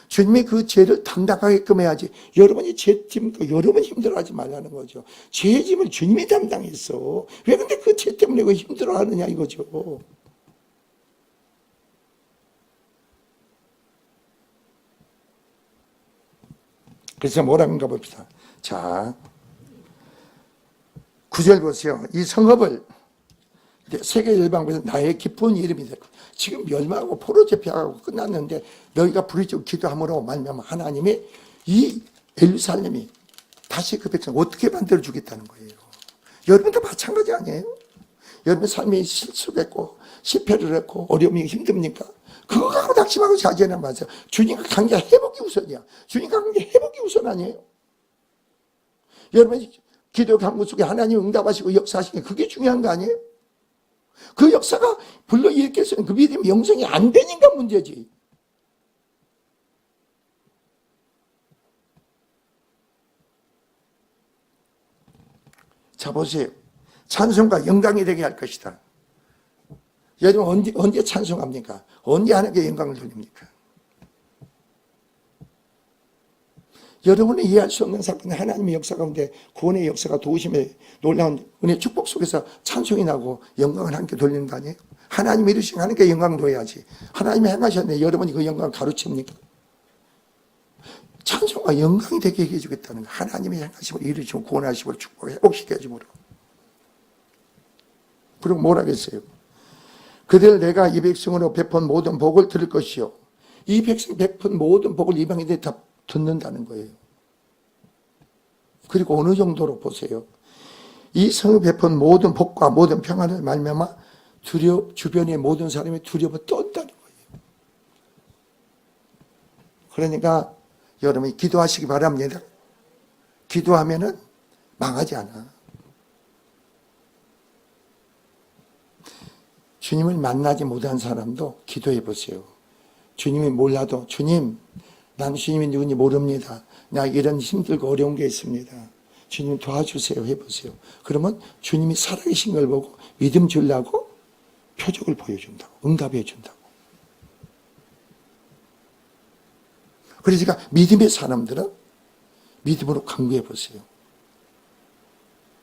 주님이 그 죄를 담당하게끔 해야지. 여러분이 죄 짐, 여러분이 힘들어하지 말라는 거죠. 죄의 짐을 주님이 담당했어. 왜 근데 그 죄 때문에 그 힘들어하느냐 이거죠. 그래서 뭐라는가 봅시다. 자, 9절 보세요. 이 성읍을 세계 열방에서 나의 기쁜 이름이 될 거야. 지금 멸망하고 포로 잡혀가고 끝났는데 너희가 부르짖고 기도함으로 말미암아 하나님이 이 예루살렘이 다시 그 백성 어떻게 만들어 주겠다는 거예요. 여러분도 마찬가지 아니에요? 여러분 삶이 실수했고 실패를 했고 어려움이 힘듭니까? 그거 갖고 낙심하고 자제는 맞아요. 주님과 관계 회복이 우선이야. 주님과 관계 회복이 우선 아니에요. 여러분 기도 강구 속에 하나님 응답하시고 역사하시는 게 그게 중요한 거 아니에요? 그 역사가 불러일으켰으면 그 믿음이 영성이 안 되니까 문제지. 자, 보세요. 찬송과 영광이 되게 할 것이다. 여러분 언제 찬송합니까? 언제 하나님께 영광을 돌립니까? 여러분이 이해할 수 없는 사건, 하나님의 역사 가운데 구원의 역사가 도우심의 놀라운 은혜 축복 속에서 찬송이 나고 영광을 함께 돌리는 거 아니에요? 하나님이 이루신 하나님께 영광을 돌려야지. 하나님이 행하셨는데 여러분이 그 영광을 가르칩니까? 찬송과 영광이 되게 해주겠다는 거. 하나님이 행하심을 이루시고 구원하심을 축복해 회복시켜줌으로. 그리고 뭐라겠어요? 그들 내가 이 백성으로 베푼 모든 복을 들을 것이요. 이 백성 베푼 모든 복을 이방인들이 다 듣는다는 거예요. 그리고 어느 정도로 보세요. 이 성을 베푼 모든 복과 모든 평안을 말미암아 주변의 모든 사람이 두려워 떤다는 거예요. 그러니까 여러분이 기도하시기 바랍니다. 기도하면은 망하지 않아. 주님을 만나지 못한 사람도 기도해 보세요. 주님이 몰라도 주님, 난 주님이 누군지 모릅니다. 나 이런 힘들고 어려운 게 있습니다. 주님 도와주세요 해보세요. 그러면 주님이 살아계신 걸 보고 믿음 주려고 표적을 보여준다고, 응답해 준다고. 그러니까 믿음의 사람들은 믿음으로 강구해 보세요.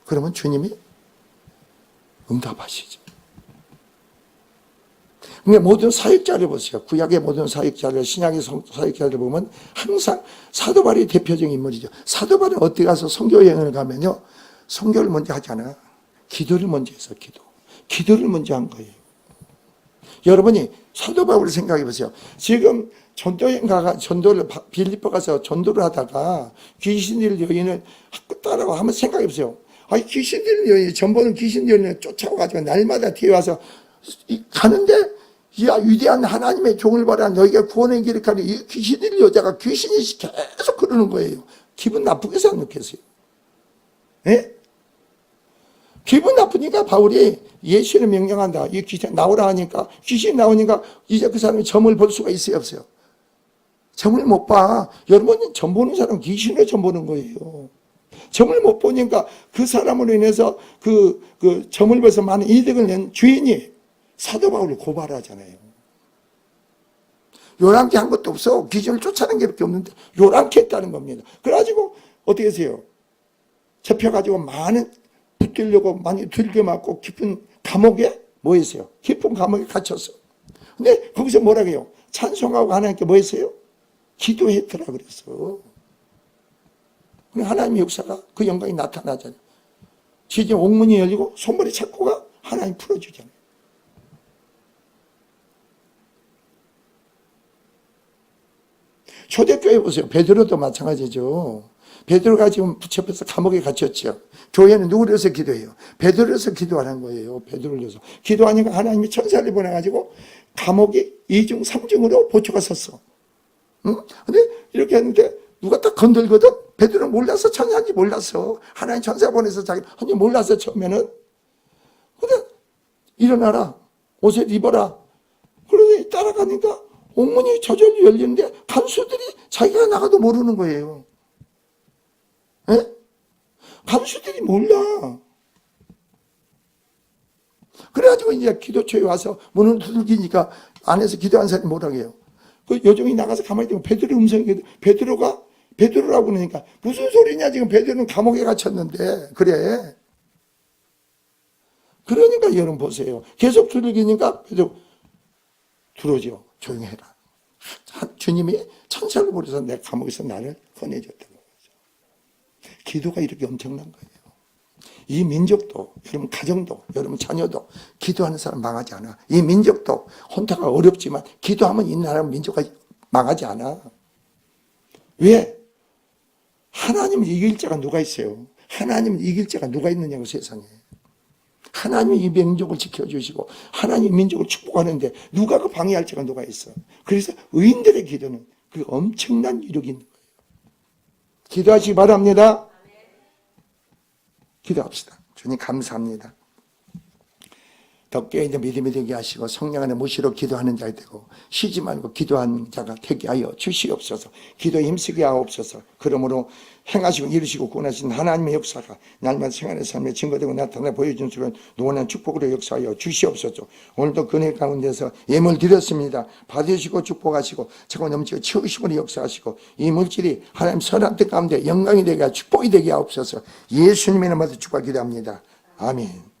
그러면 주님이 응답하시죠. 근데 모든 사역자를 보세요. 구약의 모든 사역자를, 신약의 사역자를 보면 항상 사도 바울이 대표적인 인물이죠. 사도 바울은 어디 가서 선교 여행을 가면요, 선교를 먼저 하잖아. 기도를 먼저 해서 기도를 먼저 한 거예요. 여러분이 사도 바울을 생각해 보세요. 지금 전도여행 전도를 빌립보 가서 전도를 하다가 귀신 들린 여인을 따라와 한번 생각해 보세요. 아니, 귀신들이, 전보는 귀신들이 쫓아와가지고 날마다 뒤에 와서 가는데, 야, 위대한 하나님의 종을 봐라. 너희가 구원의 길을 가니, 이 귀신들 여자가 귀신이 계속 그러는 거예요. 기분 나쁘게 생각했어요. 예? 기분 나쁘니까 바울이 예수를 명령한다. 이 귀신 나오라 하니까, 귀신 나오니까 이제 그 사람이 점을 볼 수가 있어요, 없어요? 점을 못 봐. 여러분, 점 보는 사람은 귀신으로 점 보는 거예요. 점을 못 보니까 그 사람으로 인해서 그 점을 봐서 많은 이득을 낸 주인이 사도 바울을 고발하잖아요. 요란케 한 것도 없어. 귀신을 쫓아낸 게 밖에 없는데 요란케 했다는 겁니다. 그래가지고 어떻게 하세요? 잡혀가지고 많은 붙들려고 많이 들게 맞고 깊은 감옥에 뭐 했어요? 깊은 감옥에 갇혔어. 근데 거기서 뭐라고 해요? 찬송하고 하나님께 뭐 했어요? 기도했더라 그랬어. 하나님의 역사가 그 영광이 나타나잖아요. 지금 옥문이 열리고 손머리 잡고 가 하나님 풀어주잖아요. 초대교회 보세요. 베드로도 마찬가지죠. 베드로가 지금 붙잡혀서 감옥에 갇혔죠. 교회는 누구를 위해서 기도해요? 베드로를 위해서 기도하는 거예요. 베드로를 위해서. 기도하니까 하나님이 천사를 보내가지고 감옥이 2중 3중으로 보초가 섰어. 응? 근데 이렇게 했는데 누가 딱 건들거든? 베드로는 몰라서 천사인지 몰랐어. 하나님 천사 보내서 자기 하나님 몰라서 처음에는. 근데 일어나라. 옷을 입어라. 그러더니 따라가니까 옥문이 저절로 열리는데 간수들이 자기가 나가도 모르는 거예요. 예? 간수들이 몰라. 그래가지고 이제 기도처에 와서 문을 두들기니까 안에서 기도한 사람이 뭐라고 해요? 그 여종이 나가서 가만히 있으면 베드로 음성이 베드로라고 그러니까 무슨 소리냐 지금 베드로는 감옥에 갇혔는데 그래. 그러니까 여러분 보세요. 계속 두들기니까 베드로 들어오죠. 조용히 해라. 주님이 천사를 보내서 내 감옥에서 나를 꺼내줬다고. 기도가 이렇게 엄청난 거예요. 이 민족도, 여러분 가정도, 여러분 자녀도 기도하는 사람 망하지 않아. 이 민족도 혼자가 어렵지만 기도하면 이 나라 민족가 망하지 않아. 왜? 하나님을 이길 자가 누가 있어요? 하나님을 이길 자가 누가 있느냐고 세상에. 하나님이 이 민족을 지켜주시고 하나님 민족을 축복하는데 누가 그 방해할 자가 누가 있어. 그래서 의인들의 기도는 그 엄청난 이력이 있는 거예요. 기도하시기 바랍니다. 기도합시다. 주님 감사합니다. 덕게 있는 믿음이 되게 하시고 성령 안에 무시로 기도하는 자가 되고 쉬지 말고 기도하는 자가 되게 하여 주시옵소서. 기도에 힘쓰게 하옵소서. 그러므로 행하시고 이루시고 구원하신 하나님의 역사가 날마다 생활의 삶에 증거되고 나타나 보여준 수는 노원한 축복으로 역사하여 주시옵소서. 오늘도 그네 가운데서 예물 드렸습니다. 받으시고 축복하시고 차고 넘치고 치우시고 역사하시고 이 물질이 하나님 선한 뜻 가운데 영광이 되게 하여 축복이 되게 하옵소서. 예수님의 이름으로 축복하기도 합니다. 아멘.